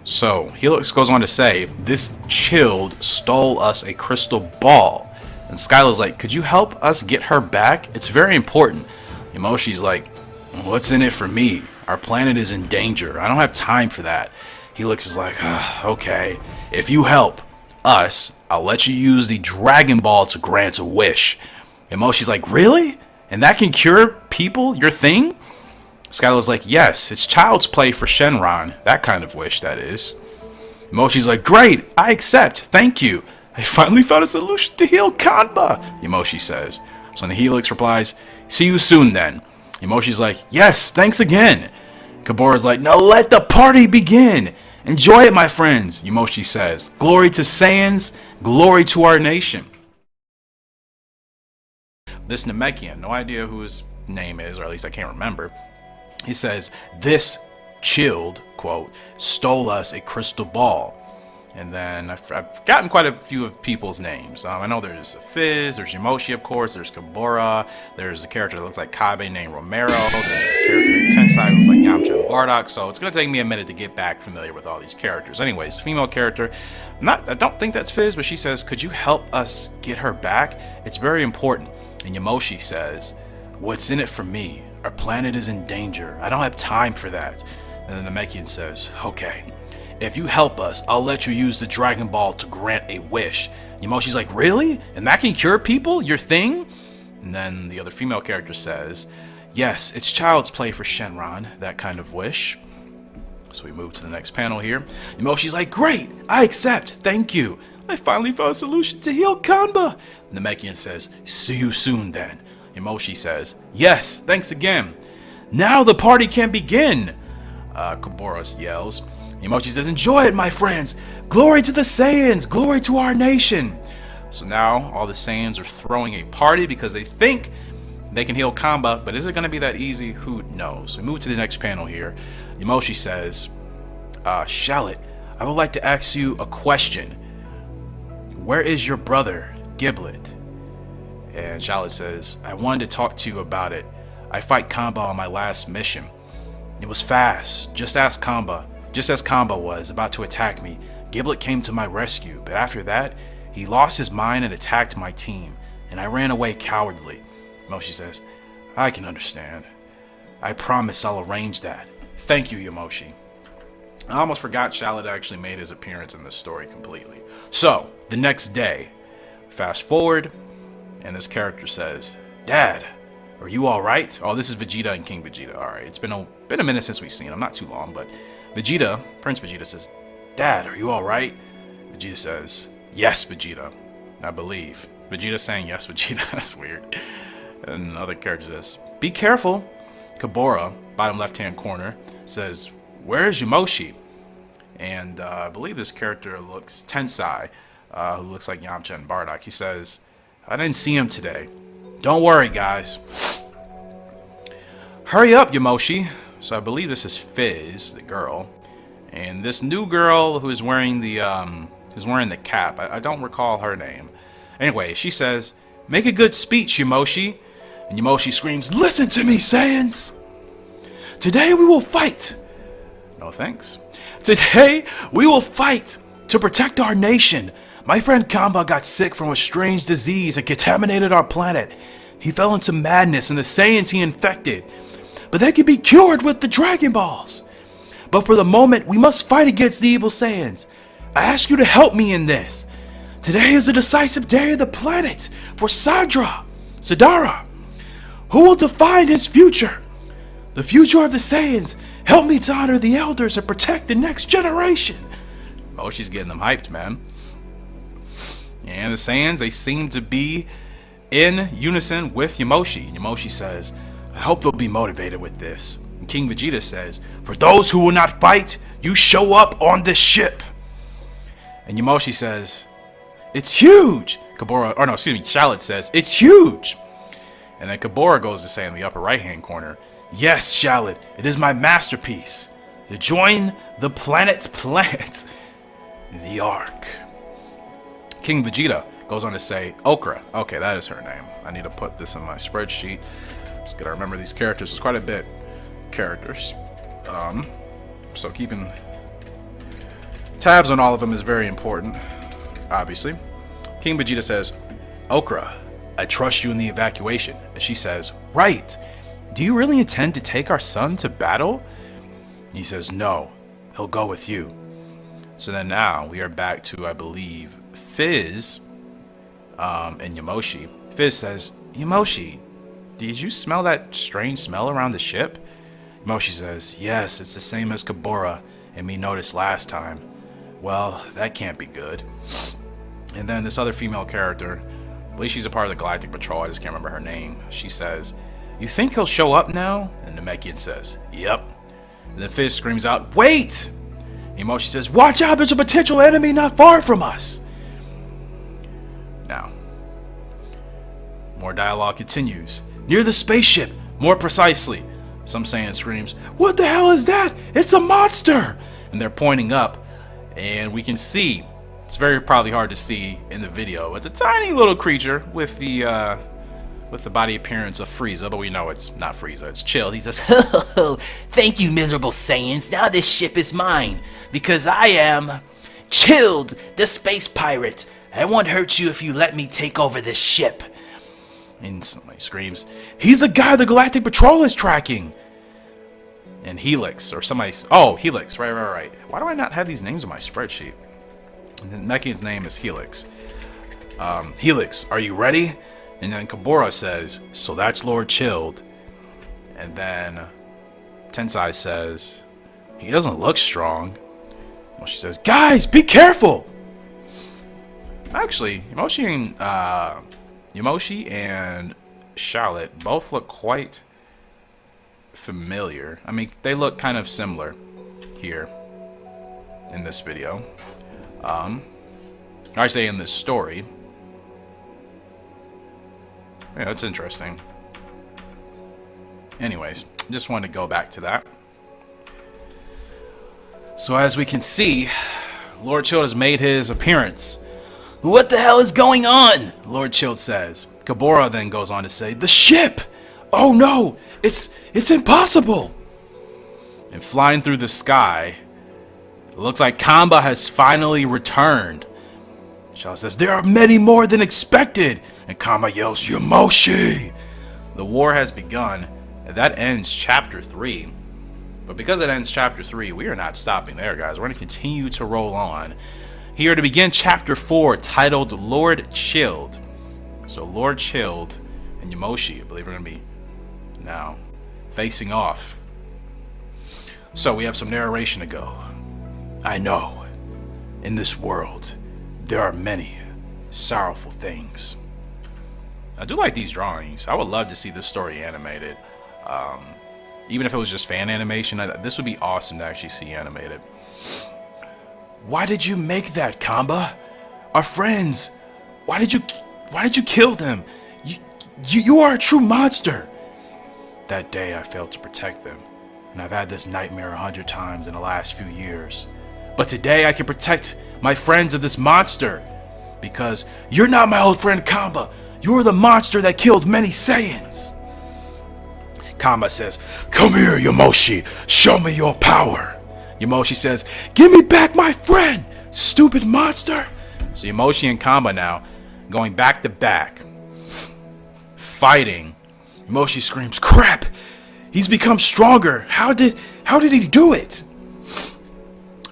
So, Helix goes on to say, this Chilled stole us a crystal ball. And Skylar's like, could you help us get her back? It's very important. Yamoshi's like, what's in it for me? Our planet is in danger. I don't have time for that. Helix is like, okay. If you help us, I'll let you use the Dragon Ball to grant a wish. Yamoshi's like, really? And that can cure people? Your thing? Skylar's like, yes, it's child's play for Shenron. That kind of wish, that is. Yamoshi's like, great, I accept, thank you. I finally found a solution to heal Kanba, Yamoshi says. So then Helix replies, see you soon then. Yamoshi's like, yes, thanks again. Kabora's like, now let the party begin. Enjoy it, my friends, Yamoshi says. Glory to Saiyans, glory to our nation. This Namekian, no idea who his name is, or at least I can't remember. He says, this Chilled, quote, stole us a crystal ball. And then I've forgotten quite a few of people's names. I know there's Fizz, there's Yamoshi, of course, there's Kabora, there's a character that looks like Kabe named Romero, there's a character named Tensai who looks like Yamcha and Bardock, so it's going to take me a minute to get back familiar with all these characters. Anyways, female character, I don't think that's Fizz, but she says, could you help us get her back? It's very important. And Yamoshi says, what's in it for me? Our planet is in danger. I don't have time for that. And then the Namekian says, okay. If you help us, I'll let you use the Dragon Ball to grant a wish. Yamoshi's like, really? And that can cure people? Your thing? And then the other female character says, yes, it's child's play for Shenron, that kind of wish. So we move to the next panel here. Yamoshi's like, great, I accept, thank you. I finally found a solution to heal Kanba. Namekian says, see you soon then. Yamoshi says, yes, thanks again. Now the party can begin! Kambora yells. Yamoshi says, enjoy it, my friends! Glory to the Saiyans! Glory to our nation! So now all the Saiyans are throwing a party because they think they can heal Kamba, but is it going to be that easy? Who knows? We move to the next panel here. Yamoshi says, Shallot, I would like to ask you a question. Where is your brother, Giblet? And Shallot says, I wanted to talk to you about it. I fight Kamba on my last mission. It was fast, just as Kamba was about to attack me. Giblet came to my rescue, but after that, he lost his mind and attacked my team, and I ran away cowardly. Yamoshi says, I can understand. I promise I'll arrange that. Thank you, Yamoshi. I almost forgot Shallot actually made his appearance in this story completely. So, the next day, fast forward, and this character says, Dad, are you alright? Oh, this is Vegeta and King Vegeta. Alright, it's been a minute since we've seen him, not too long, but Vegeta, Prince Vegeta says, Dad, are you alright? Vegeta says, yes, Vegeta, I believe. Vegeta saying yes, Vegeta, that's weird. And another character says, be careful. Kambora, bottom left-hand corner, says, where is Yamoshi? And I believe this character looks Tensai, who looks like Yamcha and Bardock. He says, I didn't see him today. Don't worry, guys. Hurry up, Yamoshi. So I believe this is Fizz, the girl, and this new girl who is wearing the cap. I don't recall her name. Anyway, she says, make a good speech, Yamoshi. And Yamoshi screams, listen to me, Saiyans. Today we will fight. No thanks. Today we will fight to protect our nation. My friend Kamba got sick from a strange disease and contaminated our planet. He fell into madness and the Saiyans he infected. But they can be cured with the Dragon Balls. But for the moment, we must fight against the evil Saiyans. I ask you to help me in this. Today is a decisive day of the planet for Sadara, who will define his future. The future of the Saiyans. Help me to honor the elders and protect the next generation. Oh, she's getting them hyped, man. And the Saiyans, they seem to be in unison with Yamoshi. Yamoshi says, I hope they'll be motivated with this. And King Vegeta says, for those who will not fight, you show up on this ship. And Yamoshi says, it's huge. Shallot says, it's huge. And then Kambora goes to say in the upper right hand corner, yes, Shallot, it is my masterpiece. To join the planet's planet, the Ark. King Vegeta goes on to say, Okra. Okay, that is her name. I need to put this in my spreadsheet. It's good to remember these characters. There's quite a bit of characters. So keeping tabs on all of them is very important, obviously. King Vegeta says, Okra, I trust you in the evacuation. And she says, right. Do you really intend to take our son to battle? He says, no, he'll go with you. So then now we are back to, I believe, Fizz and Yamoshi. Fizz says, Yamoshi, did you smell that strange smell around the ship? Yamoshi says, yes, it's the same as Kambora and me noticed last time. Well, that can't be good. And then this other female character, I believe she's a part of the Galactic Patrol, I just can't remember her name. She says, you think he'll show up now? And Namekian says, yep. And then Fizz screams out, wait! Yamoshi says, watch out, there's a potential enemy not far from us. Now, more dialogue continues. Near the spaceship, more precisely. Some Saiyan screams, what the hell is that? It's a monster! And they're pointing up, and we can see, it's very probably hard to see in the video, it's a tiny little creature with the body appearance of Frieza, but we know it's not Frieza, it's Chill. He says, Oh, thank you, miserable Saiyans. Now this ship is mine, because I am Chilled, the space pirate. I won't hurt you if you let me take over this ship. And somebody screams, he's the guy the Galactic Patrol is tracking. And Helix, or somebody, oh, Helix, right. Why do I not have these names on my spreadsheet? And then Mekian's name is Helix. Helix, are you ready? And then Kambora says, so that's Lord Chilled. And then Tensai says, he doesn't look strong. Well, she says, guys, be careful! Actually, Yamoshi and Shallot both look quite familiar. I mean, they look kind of similar here in this video. I say in this story. Yeah, that's interesting. Anyways, just wanted to go back to that. So as we can see, Lord Chilled has made his appearance. What the hell is going on? Lord Chilled says. Kabora then goes on to say, the ship! Oh no! It's impossible! And flying through the sky, it looks like Kamba has finally returned. Shao says, there are many more than expected! And Kamba yells, Yamoshi! The war has begun, and that ends chapter 3. But because it ends chapter 3, we are not stopping there, guys. We're going to continue to roll on. Here to begin chapter 4, titled Lord Chilled. So Lord Chilled and Yamoshi, I believe, are going to be now facing off. So we have some narration to go. I know, in this world, there are many sorrowful things. I do like these drawings. I would love to see this story animated. Even if it was just fan animation, this would be awesome to actually see animated. Why did you make that, Kamba? Our friends. Why did you kill them? You are a true monster. That day I failed to protect them, and I've had this nightmare 100 times in the last few years. But today I can protect my friends of this monster, because you're not my old friend Kamba. You're the monster that killed many Saiyans. Kamba says, come here, Yamoshi. Show me your power. Yamoshi says, give me back my friend, stupid monster. So Yamoshi and Kamba now going back to back, fighting. Yamoshi screams, crap! He's become stronger. How did he do it?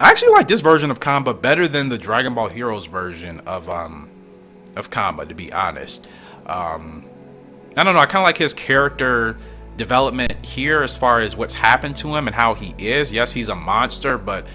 I actually like this version of Kamba better than the Dragon Ball Heroes version of Kamba, to be honest. I don't know, I kind of like his character development here as far as what's happened to him and how he is. Yes, he's a monster, but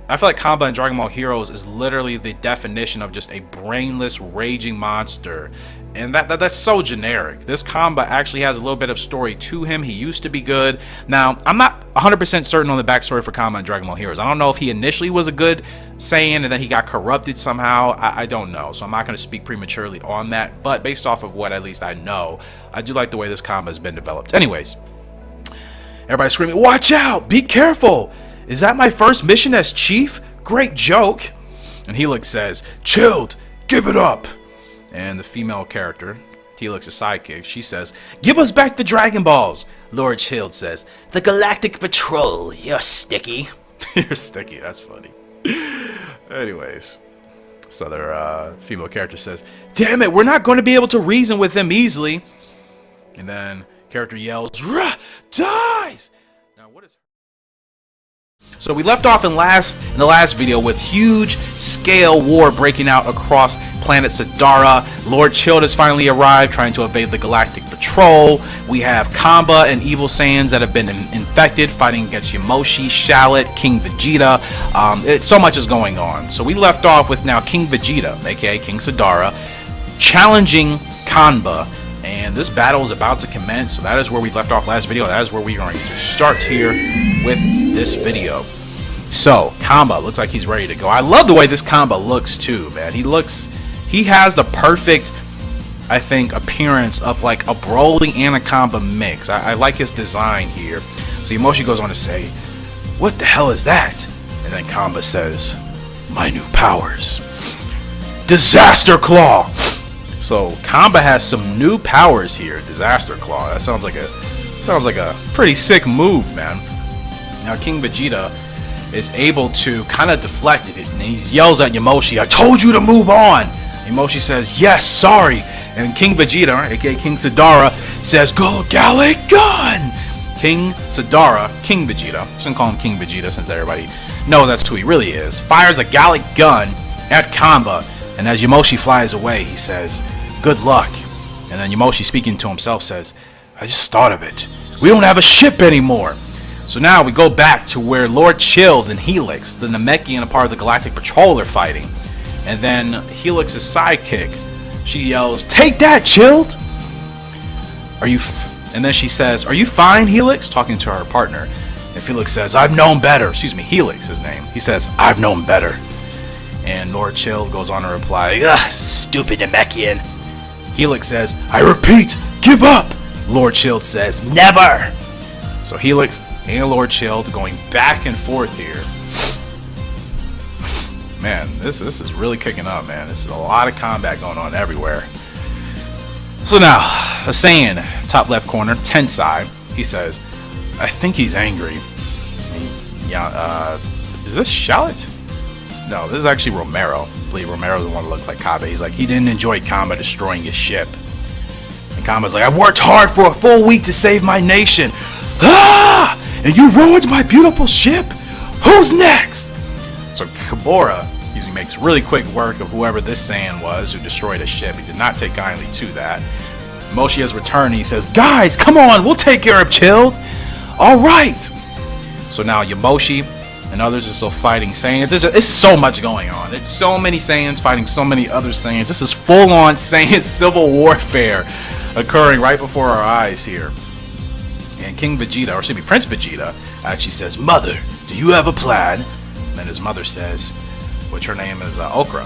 I feel like Kamba in Dragon Ball Heroes is literally the definition of just a brainless, raging monster. And that's so generic. This Kamba actually has a little bit of story to him. He used to be good. Now, I'm not 100% certain on the backstory for Kamba in Dragon Ball Heroes. I don't know if he initially was a good Saiyan and then he got corrupted somehow. I don't know. So I'm not going to speak prematurely on that. But based off of what at least I know, I do like the way this Kamba has been developed. Anyways, everybody's screaming, watch out! Be careful! Is that my first mission as chief? Great joke. And Helix says, Chilled, give it up. And the female character, Helix's sidekick, she says, give us back the Dragon Balls. Lord Chilled says, the Galactic Patrol, you're sticky. You're sticky, that's funny. Anyways, this other female character says, damn it, we're not going to be able to reason with them easily. And then character yells, Rah! Dies! Now what is... So we left off in the last video with huge scale war breaking out across planet Sadara. Lord Chilled has finally arrived, trying to evade the Galactic Patrol. We have Kamba and evil Saiyans that have been infected, fighting against Yamoshi, Shallot, King Vegeta. So much is going on. So we left off with now King Vegeta, aka King Sadara, challenging Kanba. And this battle is about to commence, so that is where we left off last video. That is where we are going to start here with this video. So, Kamba looks like he's ready to go. I love the way this Kamba looks too, man. He has the perfect, I think, appearance of like a Broly and a Kamba mix. I like his design here. So Yamoshi goes on to say, what the hell is that? And then Kamba says, my new powers. Disaster Claw! So Kamba has some new powers here. Disaster Claw. That sounds like a pretty sick move, man. Now King Vegeta is able to kind of deflect it, and he yells at Yamoshi, I told you to move on. Yamoshi says, yes, sorry. And King Vegeta, aka King Sadara, says, go Gallic Gun! King Sadara, King Vegeta, I'm just gonna call him King Vegeta since everybody knows that's who he really is, fires a Gallic Gun at Kamba. And as Yamoshi flies away, he says, good luck. And then Yamoshi, speaking to himself, says, I just thought of it. We don't have a ship anymore. So now we go back to where Lord Chilled and Helix, the Namekian and a part of the Galactic Patrol, are fighting. And then Helix's sidekick, she yells, take that, Chilled! And then she says, "Are you fine, Helix?" Talking to her partner. And Felix says, "I've known better." Excuse me, Helix, his name. He says, "I've known better." And Lord Chill goes on to reply, Ugh, stupid Namekian. Helix says, "I repeat, give up." Lord Chill says, Never. so Helix and Lord Chill going back and forth here. Man, this is really kicking up, man. This is a lot of combat going on everywhere. So now, a Saiyan, top left corner, Tensai, he says, "I think he's angry." Yeah, is this Shallot? No, this is actually Romero. I believe Romero's the one that looks like Kanba. He's like, he didn't enjoy Kamba destroying his ship. And Kamba's like, "I've worked hard for a full week to save my nation. Ah! And you ruined my beautiful ship? Who's next?" So Kabora, makes really quick work of whoever this Saiyan was who destroyed his ship. He did not take kindly to that. Yamoshi has returned and he says, "Guys, come on, we'll take care of Chilled." Alright. So now Yamoshi and others are still fighting Saiyans. It's so much going on. It's so many Saiyans fighting so many other Saiyans. This is full-on Saiyan civil warfare occurring right before our eyes here. And King Vegeta, or excuse me, Prince Vegeta, actually says, "Mother, do you have a plan?" And then his mother says, which her name is Okra,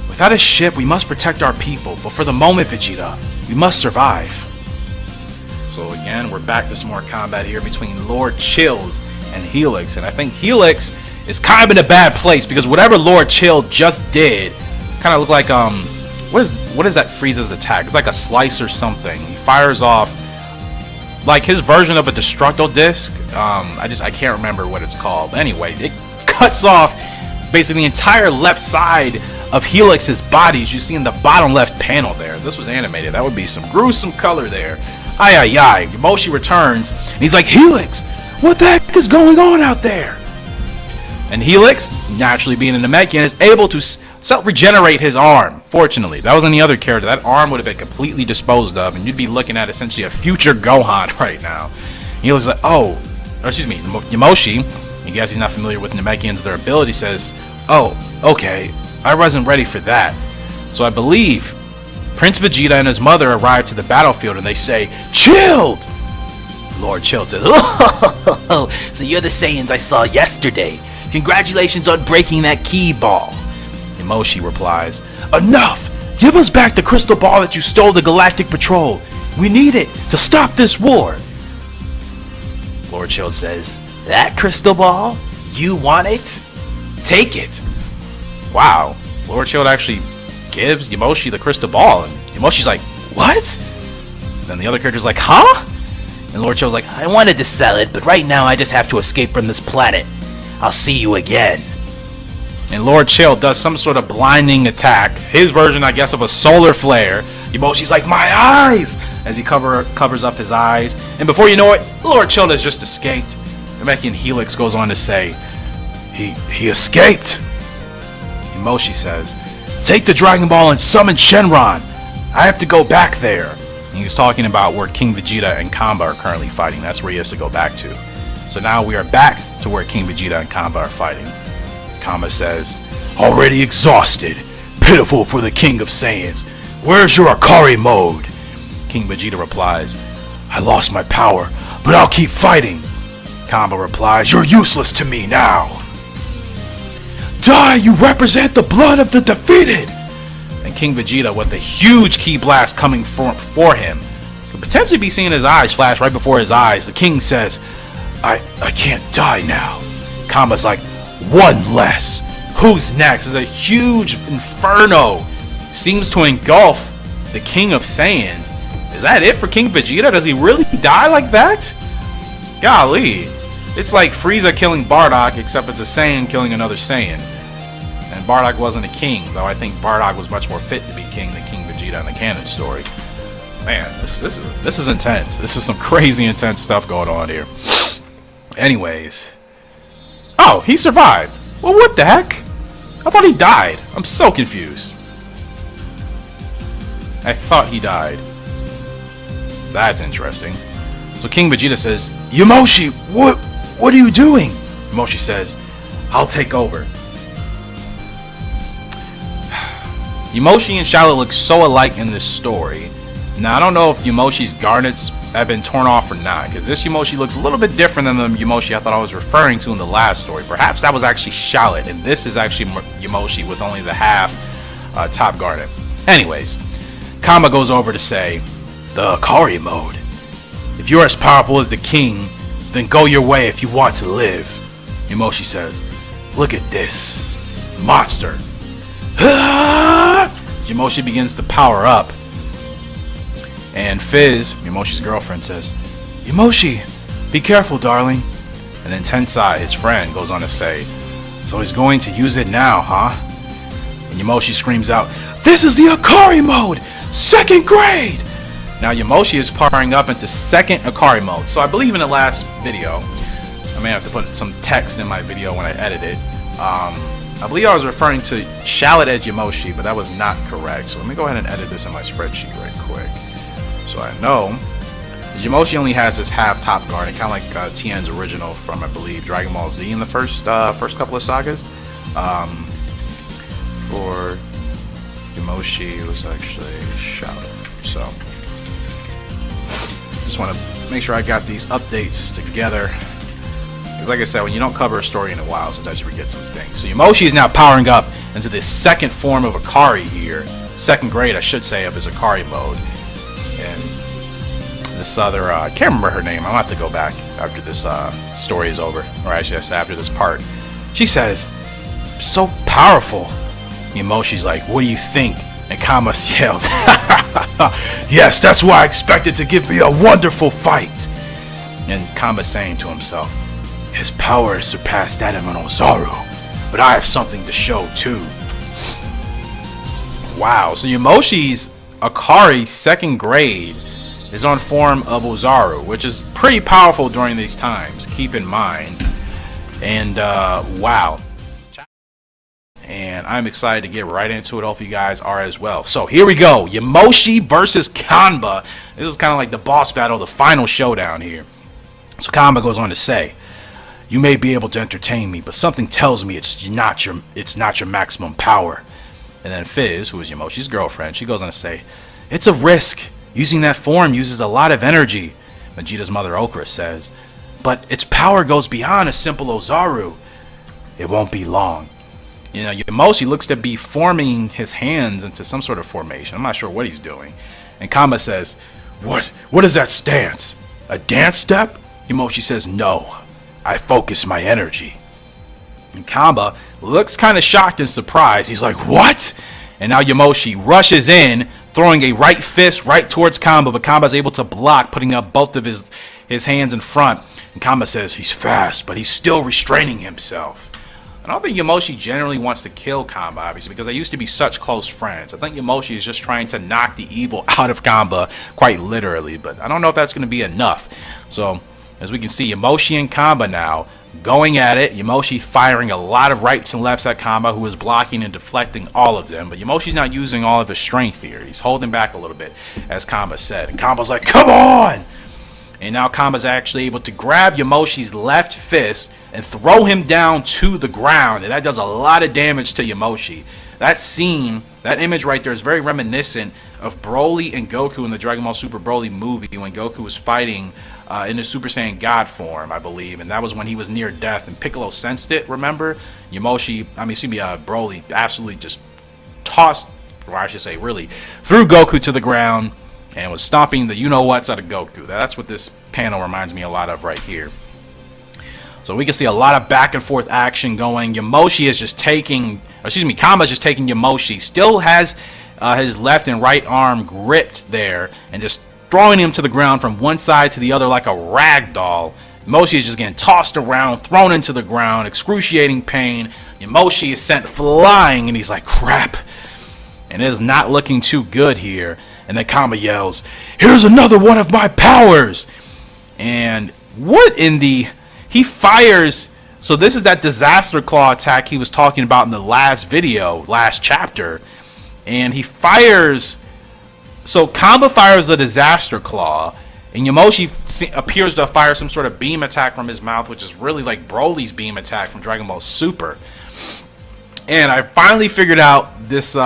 "Without a ship, we must protect our people. But for the moment, Vegeta, we must survive." So again, we're back to some more combat here between Lord Chilled and Helix. And I think Helix is kind of in a bad place because whatever Lord Chilled just did kind of looked like, what is that Frieza's attack? It's like a slice or something. He fires off like his version of a destructo disc. I can't remember what it's called. But anyway, it cuts off basically the entire left side of Helix's body, as you see in the bottom left panel there. If this was animated, that would be some gruesome color there. Ay ay ay. Yamoshi returns and he's like, "Helix, what the heck is going on out there?" And Helix, naturally being a Namekian, is able to self-regenerate his arm. Fortunately, if that was any other character, that arm would have been completely disposed of, and you'd be looking at essentially a future Gohan right now. Helix is like, "Oh," or excuse me, Yamoshi, you guys he's not familiar with Namekians, their ability, says, "Oh, okay, I wasn't ready for that." So I believe Prince Vegeta and his mother arrive to the battlefield and they say, "Chilled!" Lord Chilled says, Oh, so you're the Saiyans I saw yesterday. Congratulations on breaking that key ball. Yamoshi replies, "Enough! Give us back the crystal ball that you stole the Galactic Patrol. We need it to stop this war." Lord Chilled says, "That crystal ball? You want it? Take it." Wow, Lord Chilled actually gives Yamoshi the crystal ball, and Yamoshi's like, "What?" And then the other character's like, "Huh?" And Lord Chill's like, "I wanted to sell it, but right now I just have to escape from this planet. I'll see you again." And Lord Chill does some sort of blinding attack, his version, I guess, of a solar flare. Yamoshi's like, "My eyes!" as he covers up his eyes. And before you know it, Lord Chill has just escaped. Namekian Helix goes on to say, He escaped." Yamoshi says, "Take the Dragon Ball and summon Shenron. I have to go back there." And he's talking about where King Vegeta and Kamba are currently fighting. That's where he has to go back to. So now we are back to where King Vegeta and Kamba are fighting. Kamba says, "Already exhausted. Pitiful for the King of Saiyans. Where's your Akari mode?" King Vegeta replies, "I lost my power, but I'll keep fighting." Kamba replies, "You're useless to me now." "Die, you represent the blood of the defeated!" And King Vegeta, with a huge ki blast coming for him, could potentially be seeing his eyes flash right before his eyes. The king says, I can't die now." Kamba's like, "One less. Who's next?" There's a huge inferno seems to engulf the King of Saiyans. Is that it for King Vegeta? Does he really die like that? Golly. It's like Frieza killing Bardock, except it's a Saiyan killing another Saiyan. And Bardock wasn't a king, though I think Bardock was much more fit to be king than King Vegeta in the canon story. Man, this is intense. This is some crazy intense stuff going on here. Anyways. Oh, he survived. Well, what the heck? I thought he died. I'm so confused. I thought he died. That's interesting. So King Vegeta says, "Yamoshi, what are you doing?" Yamoshi says, "I'll take over." Yamoshi and Shallot look so alike in this story. Now, I don't know if Yamoshi's garnets have been torn off or not, because this Yamoshi looks a little bit different than the Yamoshi I thought I was referring to in the last story. Perhaps that was actually Shallot, and this is actually Yamoshi with only the half top garden. Anyways, Kamba goes over to say, the Akari mode. If you're as powerful as the king, then go your way if you want to live. Yamoshi says, look at this monster. Yamoshi begins to power up. And Fizz, Yamoshi's girlfriend, says, Yamoshi, be careful, darling. And then Tensai, his friend, goes on to say, so he's going to use it now, huh? And Yamoshi screams out, this is the Akari mode! 2nd grade! Now Yamoshi is powering up into 2nd Akari mode. So I believe in the last video, I may have to put some text in my video when I edit it. I believe I was referring to Shallot Edge Yamoshi, but that was not correct. So let me go ahead and edit this in my spreadsheet right quick. So I know Yamoshi only has this half top guard, kind of like Tien's original from, I believe, Dragon Ball Z in the first couple of sagas. For Yamoshi, it was actually Shallot. So just want to make sure I got these updates together. Because like I said, when you don't cover a story in a while, sometimes you forget some things. So Yamoshi is now powering up into this 2nd form of Akari here. 2nd grade, I should say, of his Akari mode. And this other, I can't remember her name. I'll have to go back after this story is over. Or actually, after this part. She says, so powerful. Yamoshi's like, what do you think? And Kamba yells, yes, that's why I expected to give me a wonderful fight. And Kamba's saying to himself, his power surpassed that of an Ozaru, but I have something to show too. Wow, so Yamoshi's Akari 2nd grade is on form of Ozaru, which is pretty powerful during these times, keep in mind. And wow. And I'm excited to get right into it. Hope you guys are as well. So here we go. Yamoshi versus Kanba. This is kind of like the boss battle, the final showdown here. So Kamba goes on to say, you may be able to entertain me, but something tells me it's not your maximum power. And then Fizz, who is Yamoshi's girlfriend, she goes on to say, it's a risk. Using that form uses a lot of energy. Vegeta's mother Okra says, but its power goes beyond a simple Ozaru. It won't be long. You know, Yamoshi looks to be forming his hands into some sort of formation. I'm not sure what he's doing. And Kamba says, what is that stance? A dance step? Yamoshi says, no. I focus my energy. And Kamba looks kind of shocked and surprised. He's like, what? And now Yamoshi rushes in, throwing a right fist right towards Kamba, but Kamba's able to block, putting up both of his hands in front. And Kamba says he's fast, but he's still restraining himself. I don't think Yamoshi generally wants to kill Kamba, obviously, because they used to be such close friends. I think Yamoshi is just trying to knock the evil out of Kamba, quite literally, but I don't know if that's going to be enough. So, as we can see, Yamoshi and Kamba now going at it. Yamoshi firing a lot of rights and lefts at Kamba, who is blocking and deflecting all of them. But Yamoshi's not using all of his strength here. He's holding back a little bit, as Kamba said. And Kamba's like, come on! And now Kamba's actually able to grab Yamoshi's left fist and throw him down to the ground. And that does a lot of damage to Yamoshi. That scene, that image right there is very reminiscent of Broly and Goku in the Dragon Ball Super Broly movie when Goku was fighting in his Super Saiyan God form, I believe. And that was when he was near death and Piccolo sensed it, remember? Broly absolutely just tossed, or I should say really, threw Goku to the ground and was stomping the you-know-whats out of Goku. That's what this panel reminds me a lot of right here. So we can see a lot of back and forth action going. Yamoshi is just taking, Kamba's just taking Yamoshi. Still has his left and right arm gripped there and just throwing him to the ground from one side to the other like a rag doll. Yamoshi is just getting tossed around, thrown into the ground, excruciating pain. Yamoshi is sent flying and he's like, crap. And it is not looking too good here. And then Kamba yells, here's another one of my powers. And what in the... He fires... So this is that disaster claw attack he was talking about in the last video, last chapter. And he fires... So Kamba fires a disaster claw. And Yamoshi appears to fire some sort of beam attack from his mouth, which is really like Broly's beam attack from Dragon Ball Super. And I finally figured out this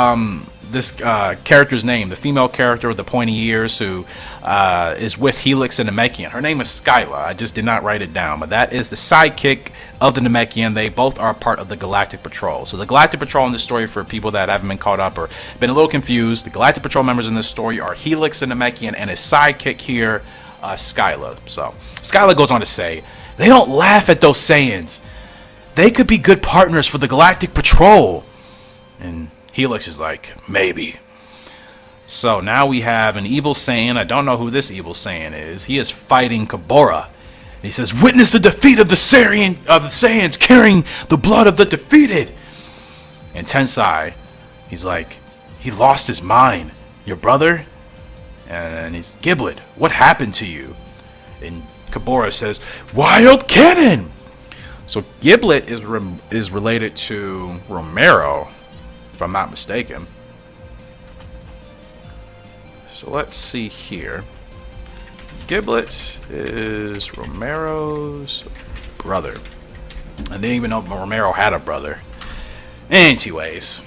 this character's name, the female character with the pointy ears who is with Helix and Namekian. Her name is Skyla. I just did not write it down, but that is the sidekick of the Namekian. They both are part of the Galactic Patrol. So the Galactic Patrol in this story, for people that haven't been caught up or been a little confused, the Galactic Patrol members in this story are Helix and Namekian, and his sidekick here, Skyla. So Skyla goes on to say, they don't laugh at those Saiyans. They could be good partners for the Galactic Patrol. And Helix is like, maybe. So now we have an evil Saiyan. I don't know who this evil Saiyan is. He is fighting Kabora. And he says, witness the defeat of the Saiyans carrying the blood of the defeated. And Tensai, he's like, he lost his mind. Your brother? And he's, Giblet, what happened to you? And Kabora says, wild cannon. So Giblet is related to Romero, if I'm not mistaken. So let's see here. Giblet is Romero's brother. I didn't even know Romero had a brother. Anyways,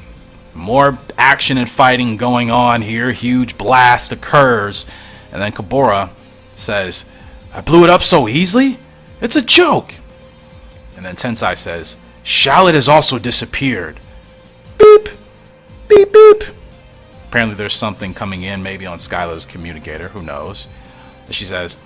more action and fighting going on here. Huge blast occurs. And then Kabora says, I blew it up so easily? It's a joke. And then Tensai says, Shallot has also disappeared. Beep. Beep, beep. Apparently there's something coming in, maybe on Skyla's communicator. Who knows? And she says,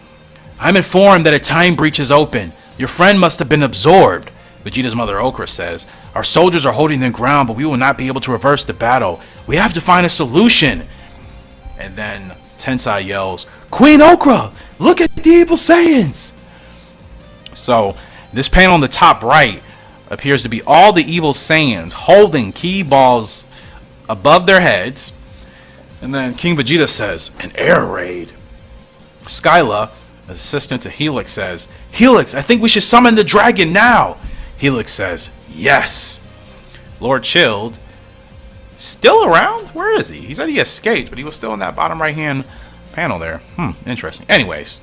I'm informed that a time breach is open. Your friend must have been absorbed. Vegeta's mother Okra says, our soldiers are holding their ground, but we will not be able to reverse the battle. We have to find a solution. And then Tensai yells, Queen Okra, look at the evil Saiyans. So this panel on the top right appears to be all the evil Saiyans holding key balls above their heads. And then King Vegeta says, an air raid. Skyla, assistant to Helix, says, Helix, I think we should summon the dragon now. Helix says, yes. Lord Chilled, still around? Where is he? He said he escaped, but he was still in that bottom right hand panel there. Interesting. Anyways,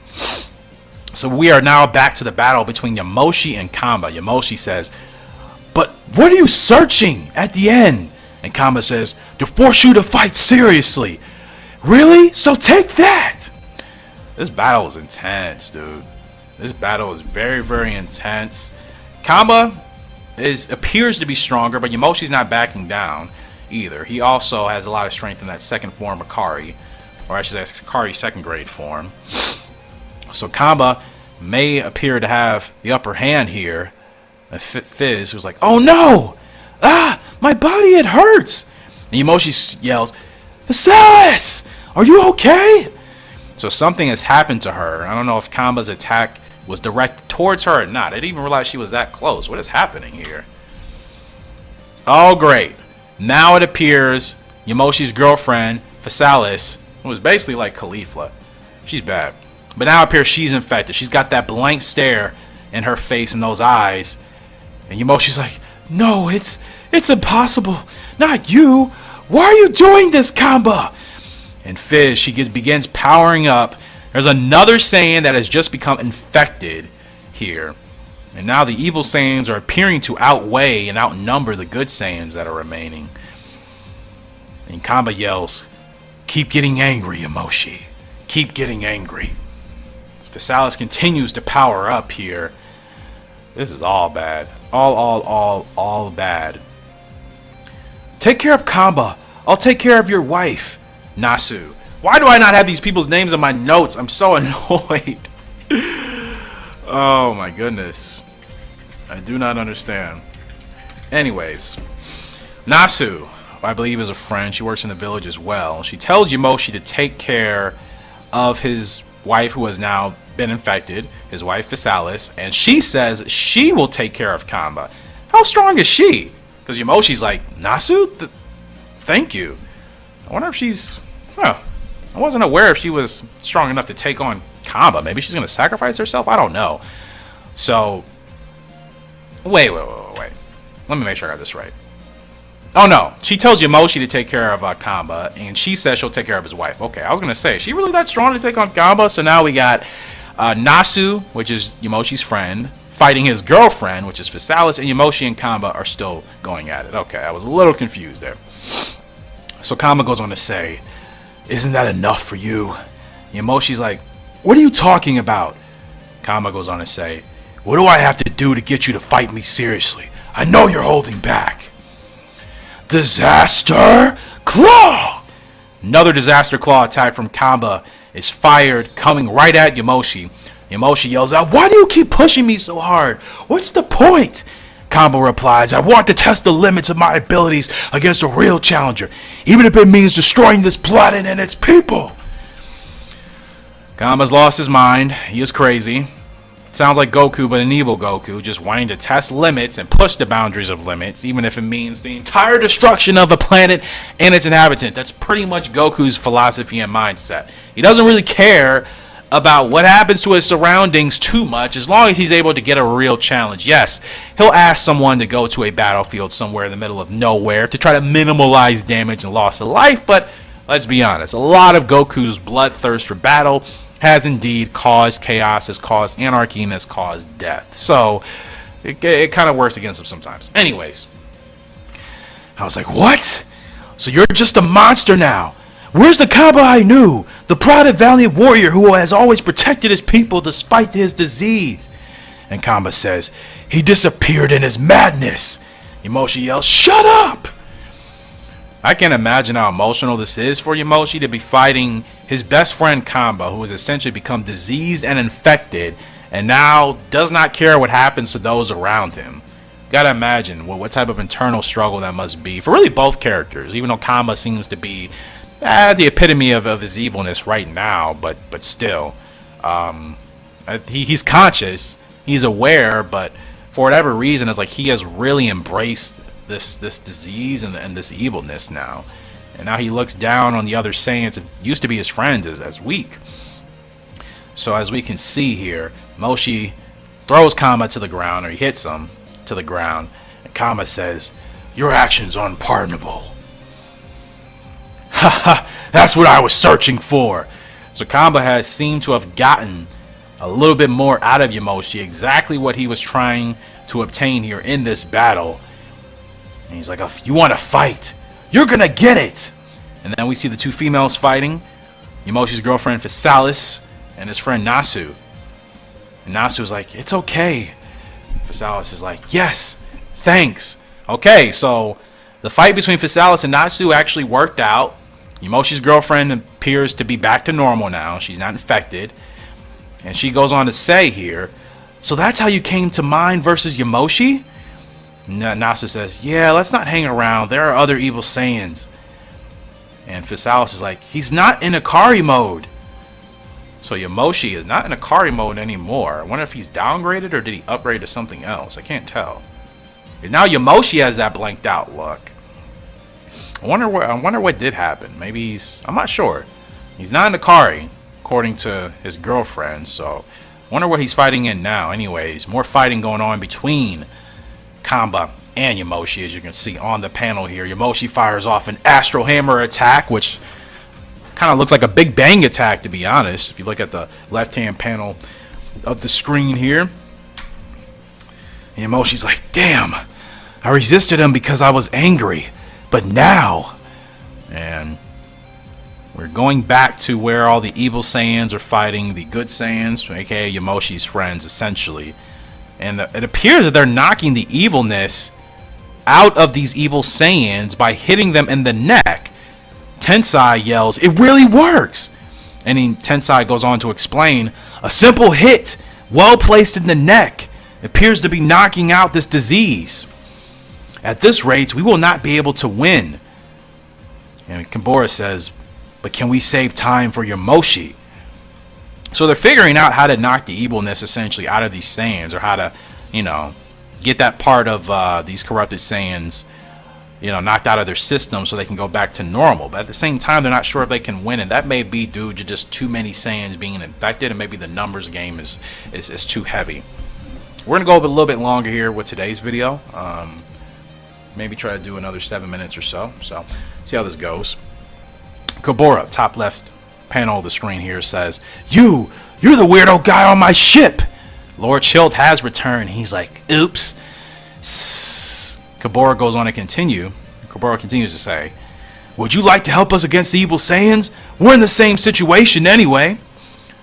so we are now back to the battle between Yamoshi and Kamba. Yamoshi says, but what are you searching at the end? And Kamba says, to force you to fight seriously. Really? So take that. This battle is intense, dude. This battle is very, very intense. Kamba appears to be stronger, but Yamoshi's not backing down either. He also has a lot of strength in that second form of Kari. Or I should say Kari's second grade form. So Kamba may appear to have the upper hand here. Fizz, who's like, oh no! Ah! My body, it hurts! And Yamoshi yells, Viserys! Are you okay? So something has happened to her. I don't know if Kamba's attack was directed towards her or not. I didn't even realize she was that close. What is happening here? Oh, great. Now it appears Yamoshi's girlfriend, Viserys, who was basically like Khalifa. She's bad. But now it appears she's infected. She's got that blank stare in her face and those eyes. And Yamoshi's like, no, it's impossible. Not you. Why are you doing this, Kamba? And Fizz, she begins powering up. There's another Saiyan that has just become infected here. And now the evil Saiyans are appearing to outweigh and outnumber the good Saiyans that are remaining. And Kamba yells, keep getting angry, Yamoshi. Keep getting angry. Viserys continues to power up here. This is all bad. All bad. Take care of Kamba. I'll take care of your wife, Nasu. Why do I not have these people's names in my notes? I'm so annoyed. Oh my goodness. I do not understand. Anyways, Nasu, who I believe is a friend. She works in the village as well. She tells Yamoshi to take care of his wife who has now been infected, his wife Viserys, and she says she will take care of Kamba. How strong is she? Because Yamoshi's like, Nasu? Thank you. I wonder if she's... I wasn't aware if she was strong enough to take on Kamba. Maybe she's going to sacrifice herself? I don't know. So, wait. Let me make sure I got this right. Oh, no. She tells Yamoshi to take care of Kamba, and she says she'll take care of his wife. Okay, I was going to say, is she really that strong to take on Kamba? So now we got Nasu, which is Yamoshi's friend, fighting his girlfriend, which is Viserys, and Yamoshi and Kamba are still going at it. Okay, I was a little confused there. So Kamba goes on to say, isn't that enough for you? Yamoshi's like, what are you talking about? Kamba goes on to say, what do I have to do to get you to fight me seriously? I know you're holding back. Disaster Claw! Another Disaster Claw attack from Kamba is fired, coming right at Yamoshi. Yamoshi yells out, why do you keep pushing me so hard? What's the point? Kamba replies, I want to test the limits of my abilities against a real challenger, even if it means destroying this planet and its people. Kamba's lost his mind. He is crazy. Sounds like Goku, but an evil Goku, just wanting to test limits and push the boundaries of limits, even if it means the entire destruction of a planet and its inhabitant. That's pretty much Goku's philosophy and mindset. He doesn't really care about what happens to his surroundings too much, as long as he's able to get a real challenge. Yes, he'll ask someone to go to a battlefield somewhere in the middle of nowhere to try to minimize damage and loss of life, but let's be honest, a lot of Goku's bloodthirst for battle has indeed caused chaos, has caused anarchy, and has caused death. So it kind of works against him sometimes. Anyways, I was like, what? So you're just a monster now? Where's the Kamba I knew? The proud and valiant warrior who has always protected his people despite his disease. And Kamba says, he disappeared in his madness. Yamoshi yells, shut up! I can't imagine how emotional this is for Yamoshi to be fighting his best friend Kamba, who has essentially become diseased and infected, and now does not care what happens to those around him. Gotta imagine what type of internal struggle that must be for really both characters, even though Kamba seems to be the epitome of his evilness right now, but still, he's conscious, he's aware, but for whatever reason, it's like he has really embraced this disease and this evilness now, and now he looks down on the other Saiyans that used to be his friends as weak. So as we can see here, Moshi throws Kamba to the ground, or he hits him to the ground, and Kamba says, your actions are unpardonable. Haha, that's what I was searching for. So Kamba has seemed to have gotten a little bit more out of Yamoshi, exactly what he was trying to obtain here in this battle. And he's like, if you want to fight, you're gonna get it. And then we see the two females fighting, Yamoshi's girlfriend Physalis and his friend Nasu. And Nasu's like, it's okay. Physalis is like, yes, thanks. Okay, so the fight between Physalis and Nasu actually worked out. Yamoshi's girlfriend appears to be back to normal now. She's not infected. And she goes on to say here, so that's how you came to mine versus Yamoshi? Nasu says, yeah, let's not hang around. There are other evil Saiyans. And Physalis is like, he's not in Akari mode. So Yamoshi is not in Akari mode anymore. I wonder if he's downgraded or did he upgrade to something else? I can't tell. And now Yamoshi has that blanked out look. I wonder what did happen. Maybe I'm not sure. He's not in Akari, according to his girlfriend. So I wonder what he's fighting in now. Anyways, more fighting going on between Kamba and Yamoshi, as you can see on the panel here. Yamoshi fires off an Astral Hammer attack, which kind of looks like a Big Bang attack, to be honest. If you look at the left-hand panel of the screen here. Yamoshi's like, damn, I resisted him because I was angry. But now, and we're going back to where all the evil Saiyans are fighting the good Saiyans, aka Yamoshi's friends, essentially. And it appears that they're knocking the evilness out of these evil Saiyans by hitting them in the neck. Tensai yells, it really works! And then Tensai goes on to explain, a simple hit, well placed in the neck, appears to be knocking out this disease. At this rate, we will not be able to win. And Kambora says, but can we save time for Yamoshi? So they're figuring out how to knock the evilness essentially out of these Saiyans, or how to, get that part of these corrupted Saiyans, knocked out of their system so they can go back to normal. But at the same time, they're not sure if they can win, and that may be due to just too many Saiyans being infected, and maybe the numbers game is too heavy. We're gonna go a little bit longer here with today's video. Maybe try to do another 7 minutes or so. So see how this goes. Kobora, top left panel of the screen here, says, You're the weirdo guy on my ship. Lord Childe has returned. He's like, oops. Kobora goes on to continue. Kobora continues to say, Would you like to help us against the evil Saiyans? We're in the same situation anyway.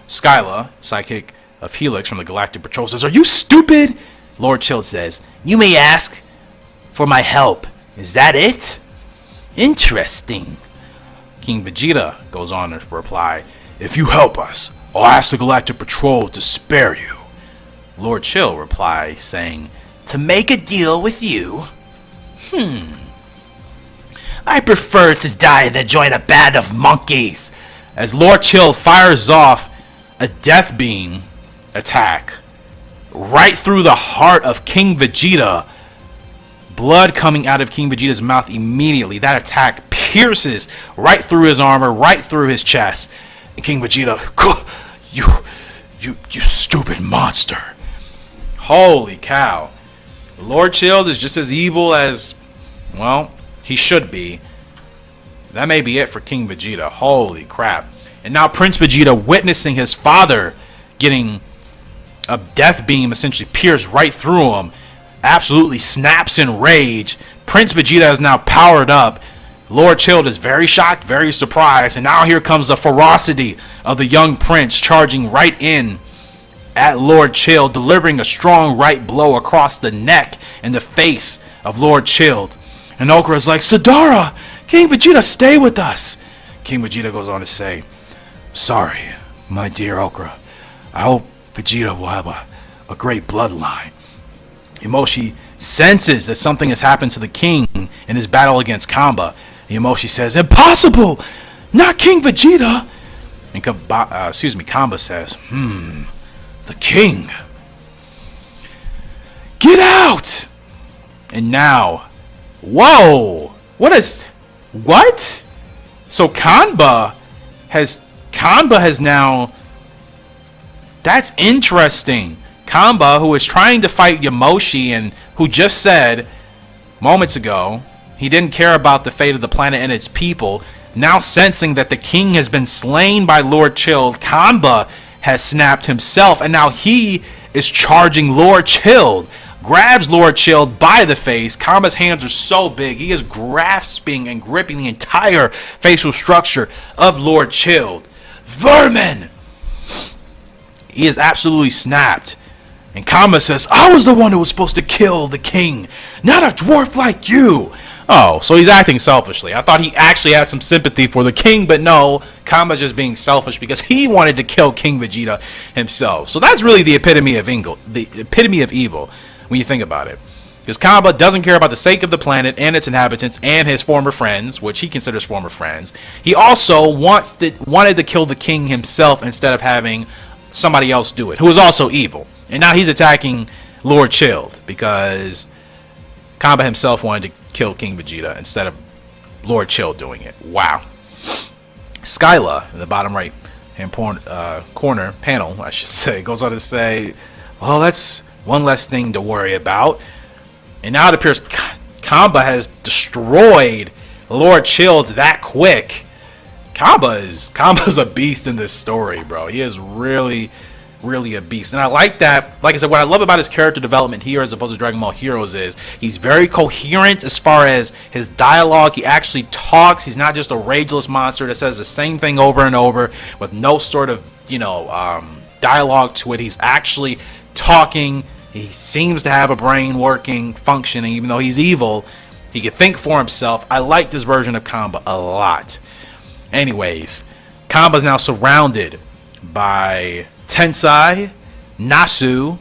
Skyla, sidekick of Helix from the Galactic Patrol, says, are you stupid? Lord Chilled says, you may ask for my help. Is that it? Interesting. King Vegeta goes on to reply, if you help us, I'll ask the Galactic Patrol to spare you. Lord Chill replies, saying, to make a deal with you? I prefer to die than join a band of monkeys. As Lord Chill fires off a death beam attack right through the heart of King Vegeta, blood coming out of King Vegeta's mouth immediately. That attack pierces right through his armor, right through his chest. And King Vegeta, you stupid monster. Holy cow. Lord Chilled is just as evil as, well, he should be. That may be it for King Vegeta. Holy crap. And now Prince Vegeta, witnessing his father getting a death beam essentially pierced right through him, absolutely snaps in rage. Prince Vegeta is now powered up. Lord Chilled is very shocked, very surprised, and now here comes the ferocity of the young prince charging right in at Lord Chilled, delivering a strong right blow across the neck and the face of Lord Chilled. And Okra is like, Sadara, King Vegeta, stay with us. King Vegeta goes on to say, sorry, my dear Okra. I hope Vegeta will have a great bloodline. Yamoshi senses that something has happened to the king in his battle against Kamba. Yamoshi says, impossible! Not King Vegeta! And Kamba says, the king. Get out! And now, whoa! What? So Kanba has now, that's interesting. Kamba, who is trying to fight Yamoshi and who just said moments ago he didn't care about the fate of the planet and its people, now sensing that the king has been slain by Lord Chilled, Kanba has snapped himself, and now he is charging Lord Chilled. Grabs Lord Chilled by the face. Kanba's hands are so big, he is grasping and gripping the entire facial structure of Lord Chilled. Vermin! He is absolutely snapped. And Kamba says, I was the one who was supposed to kill the king, not a dwarf like you. Oh, so he's acting selfishly. I thought he actually had some sympathy for the king, but no, Kamba's just being selfish because he wanted to kill King Vegeta himself. So that's really the epitome of evil when you think about it. Because Kamba doesn't care about the sake of the planet and its inhabitants and his former friends, which he considers former friends. He also wanted to kill the king himself instead of having somebody else do it, who is also evil. And now he's attacking Lord Chilled because Kamba himself wanted to kill King Vegeta instead of Lord Chilled doing it. Wow. Skyla, in the bottom right hand corner panel, I should say, goes on to say, well, that's one less thing to worry about. And now it appears Kamba has destroyed Lord Chilled that quick. Kamba's a beast in this story, bro. He is really a beast. And I like that. Like I said, what I love about his character development here as opposed to Dragon Ball Heroes is he's very coherent as far as his dialogue. He actually talks. He's not just a rageless monster that says the same thing over and over with no sort of, dialogue to it. He's actually talking. He seems to have a brain working, functioning, even though he's evil. He can think for himself. I like this version of Kamba a lot. Anyways, Kamba's now surrounded by Tensai, Nasu,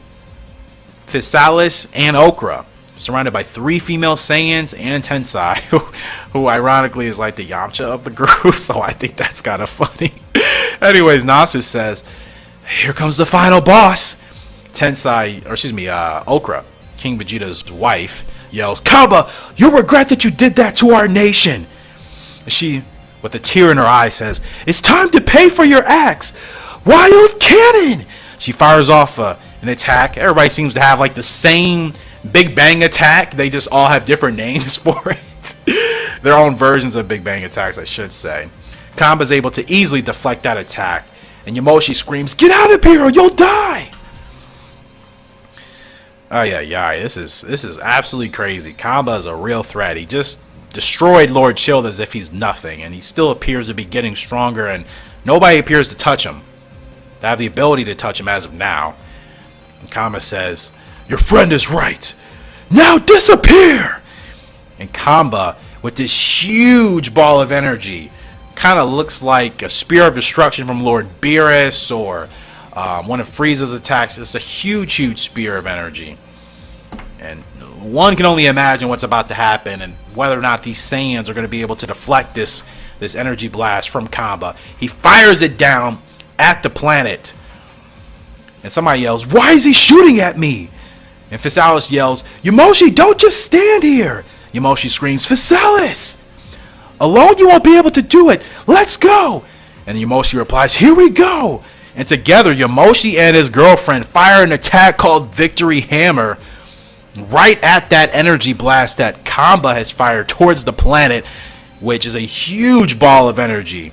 Physalis, and Okra. Surrounded by 3 female Saiyans and Tensai, who ironically is like the Yamcha of the group, so I think that's kind of funny. Anyways, Nasu says, here comes the final boss. Okra, King Vegeta's wife, yells, Kamba, you'll regret that you did that to our nation. And she, with a tear in her eye, says, it's time to pay for your acts. Wild cannon! She fires off an attack. Everybody seems to have like the same Big Bang attack. They just all have different names for it. Their own versions of Big Bang attacks, I should say. Kamba's able to easily deflect that attack. And Yamoshi screams, get out of here or you'll die! Oh yeah, this is absolutely crazy. Kamba is a real threat. He just destroyed Lord Chilled as if he's nothing, and he still appears to be getting stronger, and nobody appears to touch him. They have the ability to touch him as of now. And Kamba says, "Your friend is right. Now disappear!" And Kamba, with this huge ball of energy, kind of looks like a spear of destruction from Lord Beerus or one of Frieza's attacks. It's a huge spear of energy. And one can only imagine what's about to happen and whether or not these Saiyans are going to be able to deflect this energy blast from Kamba. He fires it down at the planet. And somebody yells, "Why is he shooting at me?" And Physalis yells, "Yamoshi, don't just stand here!" Yamoshi screams, "Physalis! Alone you won't be able to do it! Let's go!" And Yamoshi replies, "Here we go!" And together, Yamoshi and his girlfriend fire an attack called Victory Hammer right at that energy blast that Kamba has fired towards the planet, which is a huge ball of energy.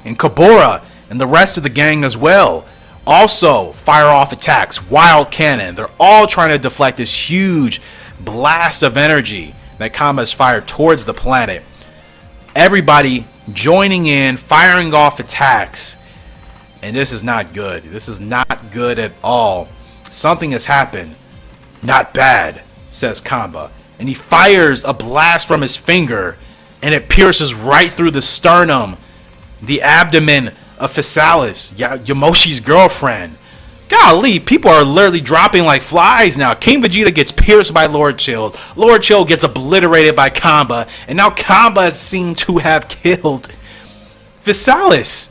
And Kabura and the rest of the gang as well also fire off attacks, wild cannon. They're all trying to deflect this huge blast of energy that Kamba has fired towards the planet. Everybody joining in, firing off attacks. And this is not good. This is not good at all. Something has happened. "Not bad," says Kamba. And he fires a blast from his finger, and it pierces right through the sternum, the abdomen of Physalis, Yamoshi's girlfriend. Golly, people are literally dropping like flies now. King Vegeta gets pierced by Lord Chilled. Lord Chilled gets obliterated by Kamba. And now Kamba is seen to have killed Physalis.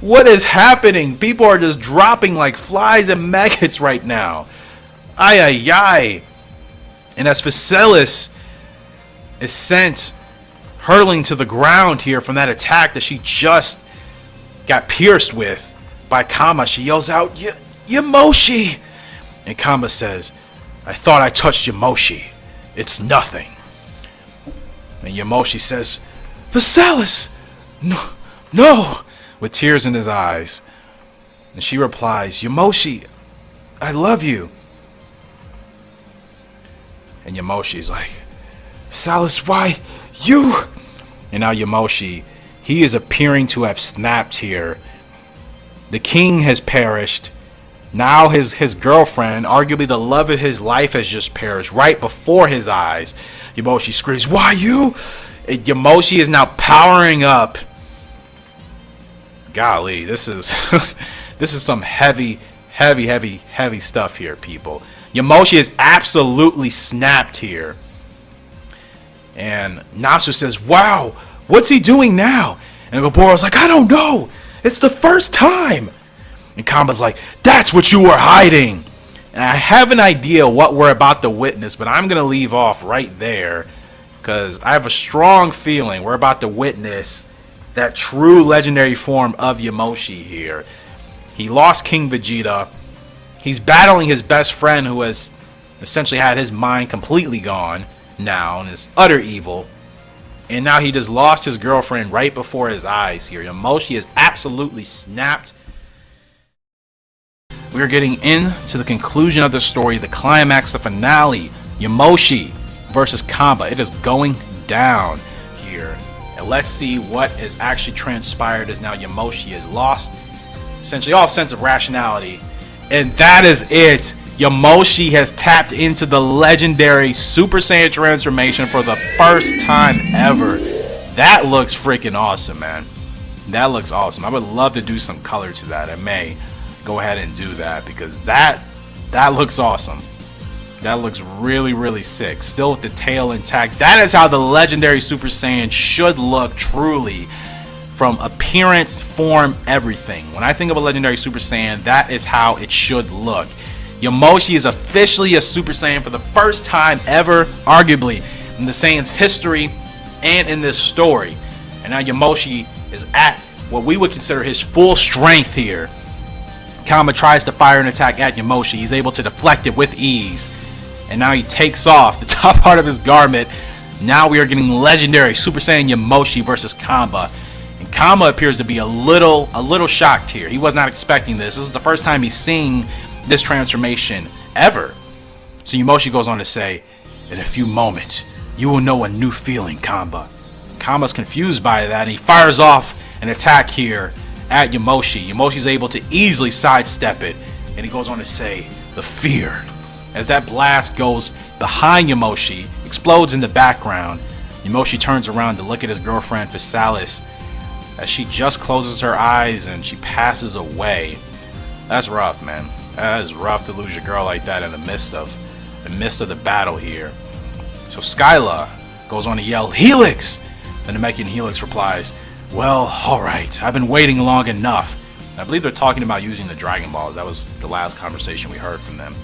What is happening? People are just dropping like flies and maggots right now. Ay, ay, ay. And as Physalis is sent hurtling to the ground here from that attack that she just got pierced with by Kamba, she yells out, "Yamoshi!" And Kamba says, "I thought I touched Yamoshi. It's nothing." And Yamoshi says, "Physalis! No, with tears in his eyes. And she replies, "Yamoshi, I love you." And Yamoshi's like, "Physalis, why you?" And now Yamoshi, he is appearing to have snapped here. The king has perished. Now his girlfriend, arguably the love of his life, has just perished right before his eyes. Yamoshi screams, "Why you?" And Yamoshi is now powering up. Golly, this is this is some heavy stuff here, people. Yamoshi is absolutely snapped here. And Nasu says, "Wow, what's he doing now?" And Gaboro's like, "I don't know. It's the first time." And Kamba's like, "That's what you were hiding." And I have an idea what we're about to witness, but I'm going to leave off right there because I have a strong feeling we're about to witness that true legendary form of Yamoshi here. He lost King Vegeta. He's battling his best friend who has essentially had his mind completely gone now and is utter evil. And now he just lost his girlfriend right before his eyes here. Yamoshi is absolutely snapped. We are getting into the conclusion of the story, the climax, the finale. Yamoshi versus Kamba. It is going down here. And let's see what is actually transpired as now Yamoshi has lost essentially all sense of rationality. And that is it. Yamoshi has tapped into the legendary Super Saiyan transformation for the first time ever. That looks freaking awesome, man. That looks awesome. I would love to do some color to that. I may go ahead and do that because that looks awesome. That looks really sick. Still with the tail intact. That is how the legendary Super Saiyan should look, truly. From appearance, form, everything. When I think of a legendary Super Saiyan, that is how it should look. Yamoshi is officially a Super Saiyan for the first time ever, arguably, in the Saiyan's history and in this story. And now Yamoshi is at what we would consider his full strength here. Kamba tries to fire an attack at Yamoshi. He's able to deflect it with ease. And now he takes off the top part of his garment. Now we are getting legendary Super Saiyan Yamoshi versus Kamba. And Kamba appears to be a little shocked here. He was not expecting this. This is the first time he's seeing this transformation ever. So Yamoshi goes on to say, "In a few moments, you will know a new feeling, Kamba. Kamba's confused by that, and he fires off an attack here at Yamoshi. Yamoshi's able to easily sidestep it, and he goes on to say, the fear. As that blast goes behind Yamoshi, explodes in the background, Yamoshi turns around to look at his girlfriend Physalis as she just closes her eyes and she passes away. That's rough, man. That is rough to lose your girl like that in the midst of the battle here. So Skyla goes on to yell, Helix! The Namekian Helix replies, well, alright, I've been waiting long enough. I believe they're talking about using the Dragon Balls. That was the last conversation we heard from them.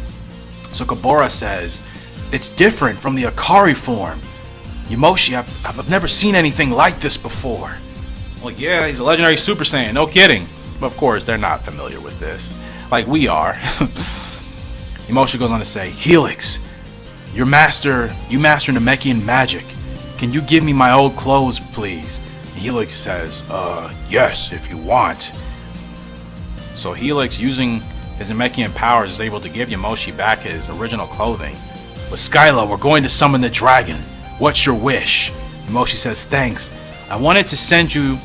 So Kabora says, it's different from the Akari form. Yamoshi, I've never seen anything like this before. Well, yeah, he's a legendary Super Saiyan, no kidding. But of course, they're not familiar with this, like we are. Yamoshi goes on to say, Helix, you master Namekian magic. Can you give me my old clothes, please? And Helix says, yes, if you want. So Helix, using his Namekian powers, is able to give Yamoshi back his original clothing. But Skyla, we're going to summon the dragon. What's your wish? Yamoshi says, thanks. I wanted to send you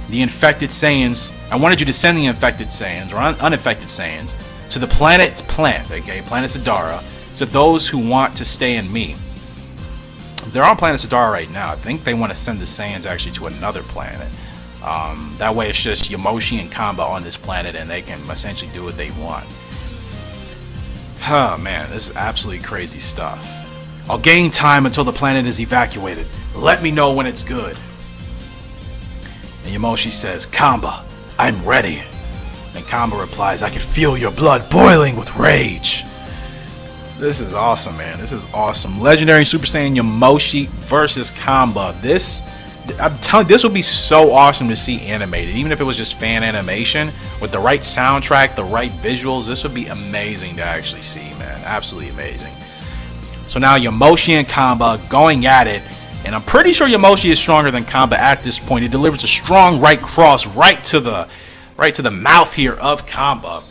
the infected Saiyans. I wanted you to send the infected Saiyans, or unaffected Saiyans, to the planet Plant, aka Planet Sadara, to those who want to stay in me. They're on Planet Sadara right now. I think they want to send the Saiyans actually to another planet. That way it's just Yamoshi and Kamba on this planet, and they can essentially do what they want. Oh man, this is absolutely crazy stuff. I'll gain time until the planet is evacuated. Let me know when it's good. And Yamoshi says, Kamba, I'm ready. And Kamba replies, I can feel your blood boiling with rage. This is awesome, man. This is awesome. Legendary Super Saiyan Yamoshi versus Kamba. I'm telling you, this would be so awesome to see animated. Even if it was just fan animation, with the right soundtrack, the right visuals, this would be amazing to actually see, man. Absolutely amazing. So now Yamoshi and Kamba going at it, and I'm pretty sure Yamoshi is stronger than Kamba at this point. He delivers a strong right cross right to the mouth here of Kamba.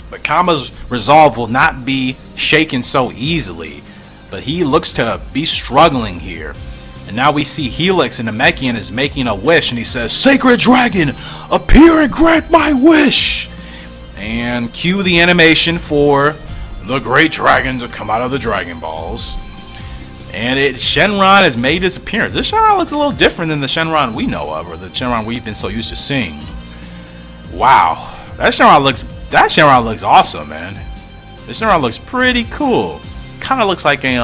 But Kamba's resolve will not be shaken so easily, but he looks to be struggling here. And now we see Helix, and Namekian is making a wish, and he says, Sacred Dragon, appear and grant my wish! And cue the animation for the Great Dragon to come out of the Dragon Balls. And Shenron has made his appearance. This Shenron looks a little different than the Shenron we know of, or the Shenron we've been so used to seeing. Wow, that Shenron looks awesome, man. This Shenron looks pretty cool. Kind of looks like a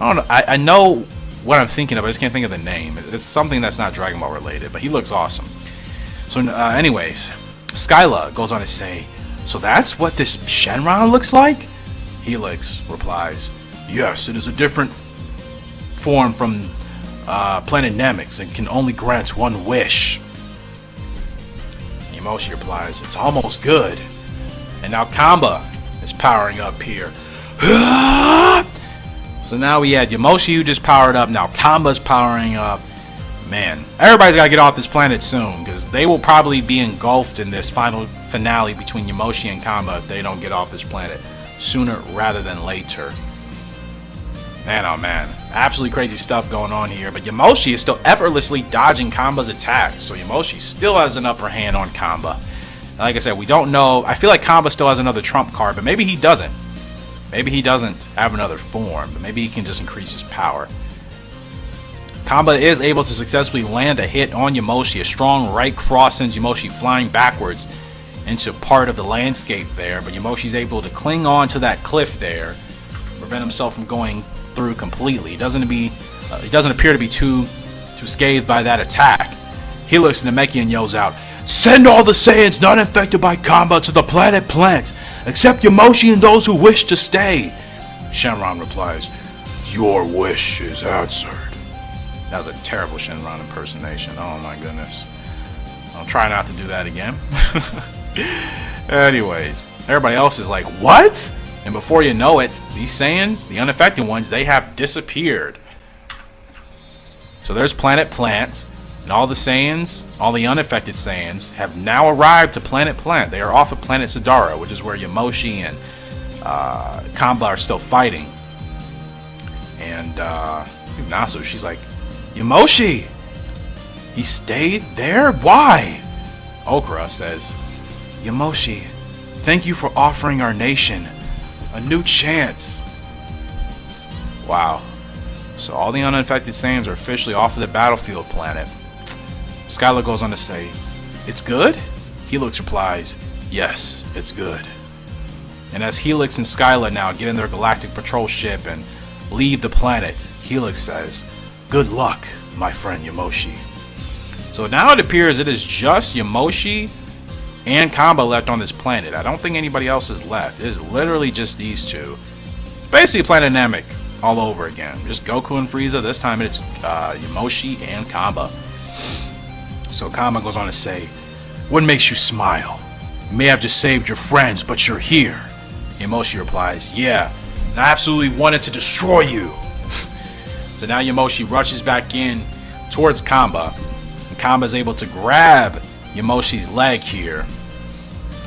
I don't know. I know what I'm thinking of. I just can't think of the name. It's something that's not Dragon Ball related, but he looks awesome. So, anyways, Skyla goes on to say, so that's what this Shenron looks like? Helix replies, yes, it is a different form from planet Namex and can only grant one wish. Yamoshi replies, it's almost good. And now Kamba is powering up here. So now we had Yamoshi who just powered up. Now Kamba's powering up. Man, everybody's got to get off this planet soon, because they will probably be engulfed in this final finale between Yamoshi and Kamba if they don't get off this planet sooner rather than later. Man, oh man. Absolutely crazy stuff going on here. But Yamoshi is still effortlessly dodging Kamba's attacks. So Yamoshi still has an upper hand on Kamba. And like I said, we don't know. I feel like Kamba still has another trump card, but maybe he doesn't. Maybe he doesn't have another form, but maybe he can just increase his power. Kamba is able to successfully land a hit on Yamoshi. A strong right cross sends Yamoshi flying backwards into part of the landscape there, but Yamoshi's able to cling on to that cliff there, prevent himself from going through completely. He doesn't appear to be too scathed by that attack. Helix Namekian yells out, send all the Saiyans not infected by Kamba to the planet Plant, except Yamoshi and those who wish to stay. Shenron replies, your wish is answered. That was a terrible Shenron impersonation. Oh my goodness. I'll try not to do that again. Anyways, everybody else is like, what? And before you know it, these Saiyans, the unaffected ones, they have disappeared. So there's Planet Plant, and all the Saiyans, all the unaffected Saiyans, have now arrived to Planet Plant. They are off of Planet Sadara, which is where Yamoshi and Kamba are still fighting. And Nasu, she's like, Yamoshi! He stayed there? Why? Okra says, Yamoshi, thank you for offering our nation a new chance. Wow. So all the uninfected Saiyans are officially off of the battlefield planet. Skylar goes on to say, it's good? Helix replies, yes, it's good. And as Helix and Skylar now get in their galactic patrol ship and leave the planet, Helix says, good luck, my friend Yamoshi. So now it appears it is just Yamoshi and Kamba left on this planet. I don't think anybody else is left. It is literally just these two. Basically Planet Namek all over again. Just Goku and Frieza. This time it's Yamoshi and Kamba. So Kamba goes on to say, what makes you smile? You may have just saved your friends, but you're here. Yamoshi replies, yeah, and I absolutely wanted to destroy you. So now Yamoshi rushes back in towards Kamba. And Kamba is able to grab Yamoshi's leg here.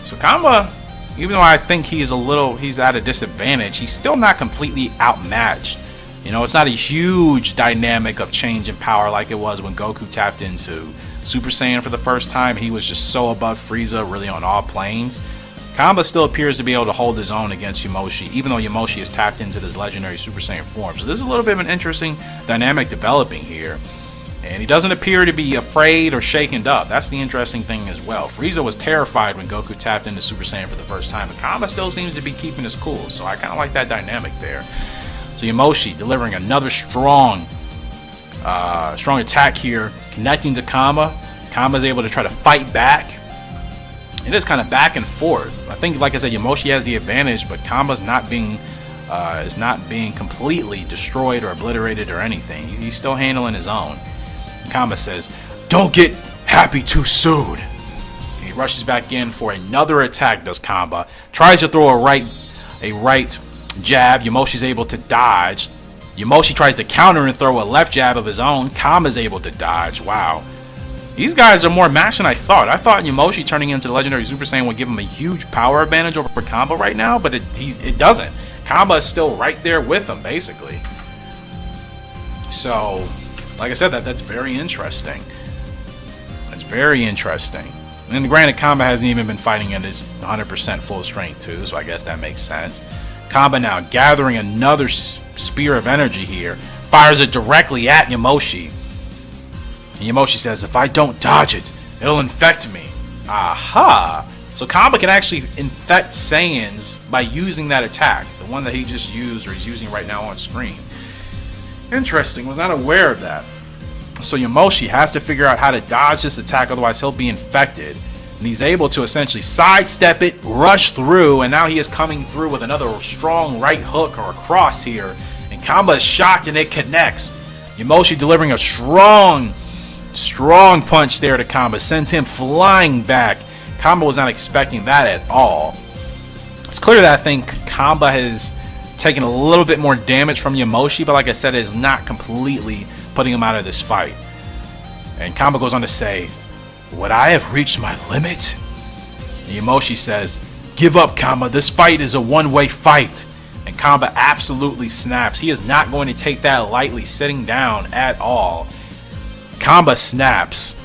So Kamba, even though I think he's at a disadvantage, he's still not completely outmatched. You know, it's not a huge dynamic of change in power like it was when Goku tapped into Super Saiyan for the first time. He was just so above Frieza, really on all planes. Kamba still appears to be able to hold his own against Yamoshi, even though Yamoshi is tapped into this legendary Super Saiyan form. So this is a little bit of an interesting dynamic developing here. And he doesn't appear to be afraid or shaken up. That's the interesting thing as well. Frieza was terrified when Goku tapped into Super Saiyan for the first time, but Kamba still seems to be keeping his cool. So I kind of like that dynamic there. So Yamoshi delivering another strong attack here, connecting to Kamba. Kamba's able to try to fight back. It is kind of back and forth. I think, like I said, Yamoshi has the advantage, but Kamba's is not being completely destroyed or obliterated or anything. He's still handling his own. Kamba says, don't get happy too soon. And he rushes back in for another attack, does Kamba. Tries to throw a right jab. Yamoshi's able to dodge. Yamoshi tries to counter and throw a left jab of his own. Kamba's able to dodge. Wow. These guys are more matched than I thought. I thought Yamoshi turning into the legendary Super Saiyan would give him a huge power advantage over Kamba right now, but it doesn't. Kamba is still right there with him, basically. So, like I said, that's very interesting. That's very interesting. And granted, Kamba hasn't even been fighting at his 100% full strength too, so I guess that makes sense. Kamba now gathering another spear of energy here, fires it directly at Yamoshi. And Yamoshi says, if I don't dodge it, it'll infect me. Aha! So Kamba can actually infect Saiyans by using that attack. The one that he just used, or he's using right now on screen. Interesting, was not aware of that. So Yamoshi has to figure out how to dodge this attack, otherwise he'll be infected. And he's able to essentially sidestep it, rush through, and now he is coming through with another strong right hook or a cross here. And Kamba is shocked and it connects. Yamoshi delivering a strong punch there to Kamba, sends him flying back. Kamba was not expecting that at all. It's clear that I think Kamba has taken a little bit more damage from Yamoshi, but like I said, it is not completely putting him out of this fight. And Kamba goes on to say, would I have reached my limit? And Yamoshi says, give up, Kamba, this fight is a one-way fight. And Kamba absolutely snaps. He is not going to take that lightly, sitting down at all. Kamba snaps,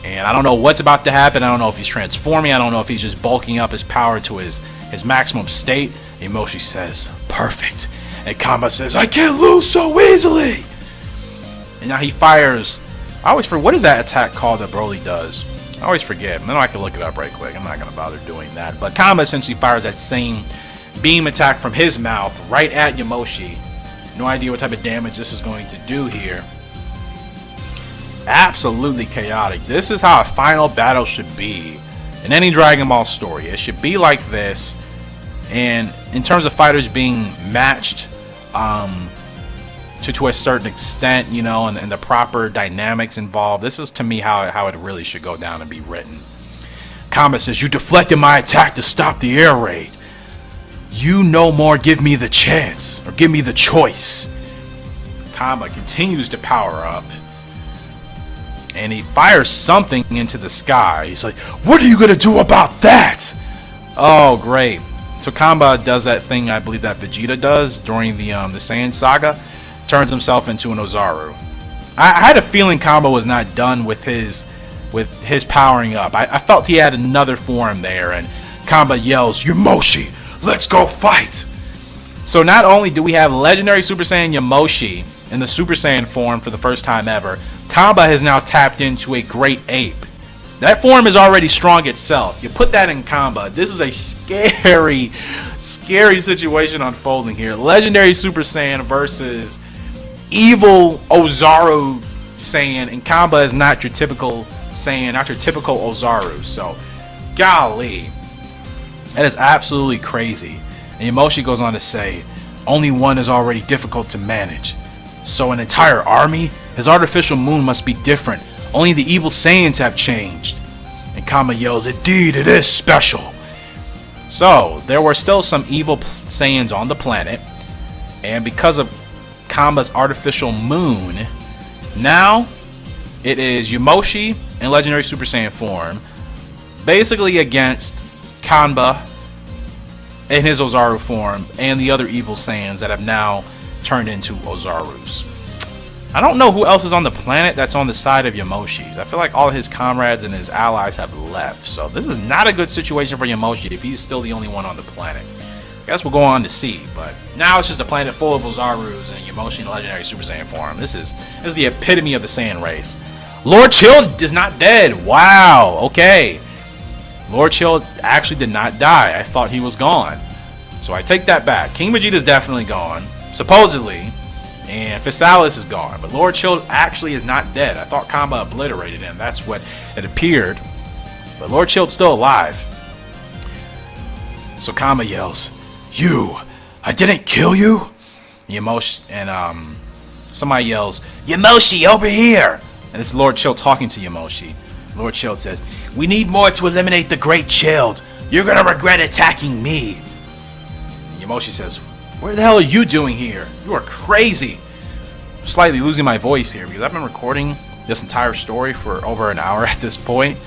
and I don't know what's about to happen. I don't know if he's transforming. I don't know if he's just bulking up his power to his maximum state. Yamoshi says, perfect. And Kamba says, I can't lose so easily. And now he fires. I always forget, what is that attack called that Broly does? I always forget. Then I can look it up right quick. I'm not going to bother doing that. But Kamba essentially fires that same beam attack from his mouth right at Yamoshi. No idea what type of damage this is going to do here. Absolutely chaotic. This is how a final battle should be in any Dragon Ball story. It should be like this. And in terms of fighters being matched to a certain extent, you know, and the proper dynamics involved, this is to me how it really should go down and be written. Kamba says, you deflected my attack to stop the air raid. You no more give me the chance, or give me the choice. Kamba continues to power up. And he fires something into the sky. He's like, what are you going to do about that? Oh, great. So Kamba does that thing I believe that Vegeta does during the Saiyan saga. turns himself into an Ozaru. I had a feeling Kamba was not done with his powering up. I felt he had another form there, and Kamba yells, "Yamoshi, let's go fight!" So not only do we have legendary Super Saiyan Yamoshi in the Super Saiyan form for the first time ever, Kamba has now tapped into a Great Ape. That form is already strong itself. You put that in Kamba, this is a scary, scary situation unfolding here. Legendary Super Saiyan versus evil Ozaru Saiyan, and Kamba is not your typical Saiyan, not your typical Ozaru. So, golly, that is absolutely crazy. And Yamoshi goes on to say, only one is already difficult to manage. So an entire army? His artificial moon must be different. Only the evil Saiyans have changed. And Kamba yells, indeed, it is special. So, there were still some evil Saiyans on the planet. And because of Kamba's artificial moon, now it is Yamoshi in legendary Super Saiyan form, basically against Kanba in his Ozaru form, and the other evil Saiyans that have now turned into Ozarus. I don't know who else is on the planet that's on the side of Yamoshi's. I feel like all of his comrades and his allies have left. So this is not a good situation for Yamoshi if he's still the only one on the planet. I guess we'll go on to see, but now it's just a planet full of Ozarus and Yamoshi in legendary Super Saiyan form. This is the epitome of the Saiyan race. Lord Chill is not dead. Wow, okay. Lord Chill actually did not die. I thought he was gone. So I take that back. King Vegeta is definitely gone, supposedly, and Physalis is gone. But Lord Chill actually is not dead. I thought Kamba obliterated him. That's what it appeared. But Lord Chill's still alive. So Kamba yells, "You! I didn't kill you!" Yamoshi and somebody yells, "Yamoshi, over here!" And this is Lord Chill talking to Yamoshi. Lord Chill says, "We need more to eliminate the Great Chilled. You're gonna regret attacking me." And Yamoshi says, "Where the hell are you doing here? You are crazy." I'm slightly losing my voice here because I've been recording this entire story for over an hour at this point,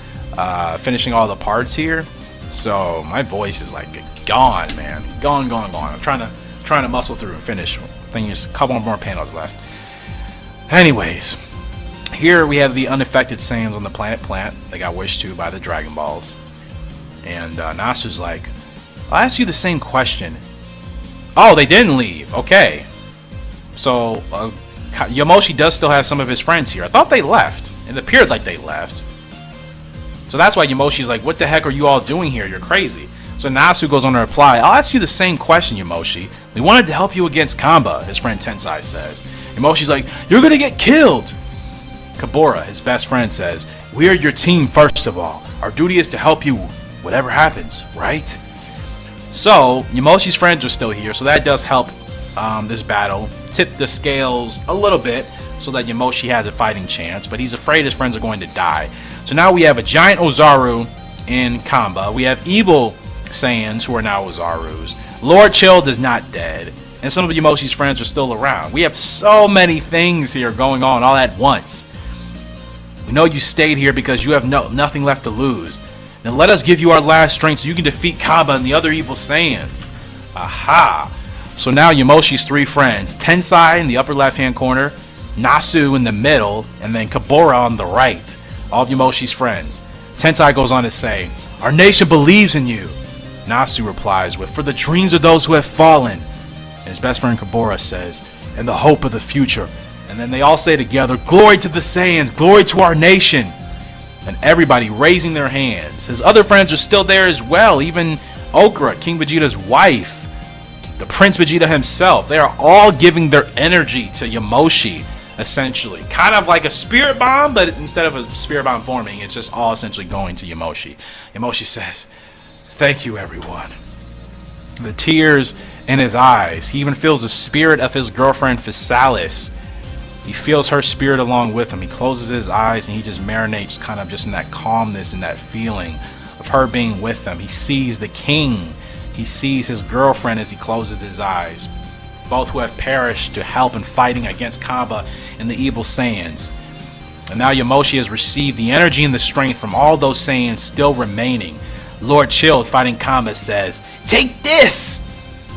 finishing all the parts here. So my voice is like gone, man. Gone. I'm trying to muscle through and finish. I think there's a couple more panels left. Anyways, here we have the unaffected Saiyans on the planet Plant. They got wished to by the Dragon Balls. And Nasu's like, I'll ask you the same question. Oh, they didn't leave. Okay. So, Yamoshi does still have some of his friends here. I thought they left. It appeared like they left. So that's why Yamoshi's like, what the heck are you all doing here? You're crazy. So Nasu goes on to reply, I'll ask you the same question, Yamoshi. We wanted to help you against Kamba, his friend Tensai says. Yamoshi's like, you're gonna get killed. Kabura, his best friend, says, we are your team first of all. Our duty is to help you whatever happens, right? So, Yamoshi's friends are still here, so that does help this battle. Tip the scales a little bit so that Yamoshi has a fighting chance, but he's afraid his friends are going to die. So now we have a giant Ozaru in Kamba. We have evil Saiyans who are now Ozarus. Lord Chilled is not dead, and some of Yamoshi's friends are still around. We have so many things here going on all at once. We know you stayed here because you have nothing left to lose. Now let us give you our last strength so you can defeat Kamba and the other evil Saiyans. Aha! So now Yamoshi's three friends, Tensai in the upper left hand corner, Nasu in the middle, and then Kabura on the right. All of Yamoshi's friends. Tensai goes on to say, our nation believes in you. Nasu replies with, for the dreams of those who have fallen. And his best friend Kabura says, and the hope of the future. And then they all say together, glory to the Saiyans, glory to our nation. And everybody raising their hands. His other friends are still there as well, even Okra, King Vegeta's wife, the Prince Vegeta himself. They are all giving their energy to Yamoshi, essentially. Kind of like a spirit bomb, but instead of a spirit bomb forming, it's just all essentially going to Yamoshi. Yamoshi says, thank you, everyone. The tears in his eyes. He even feels the spirit of his girlfriend, Physalis. He feels her spirit along with him. He closes his eyes and he just marinates kind of just in that calmness and that feeling of her being with him. He sees the king. He sees his girlfriend as he closes his eyes. Both who have perished to help in fighting against Kamba and the evil Saiyans. And now Yamoshi has received the energy and the strength from all those Saiyans still remaining. Lord Chilled fighting Kamba says, take this!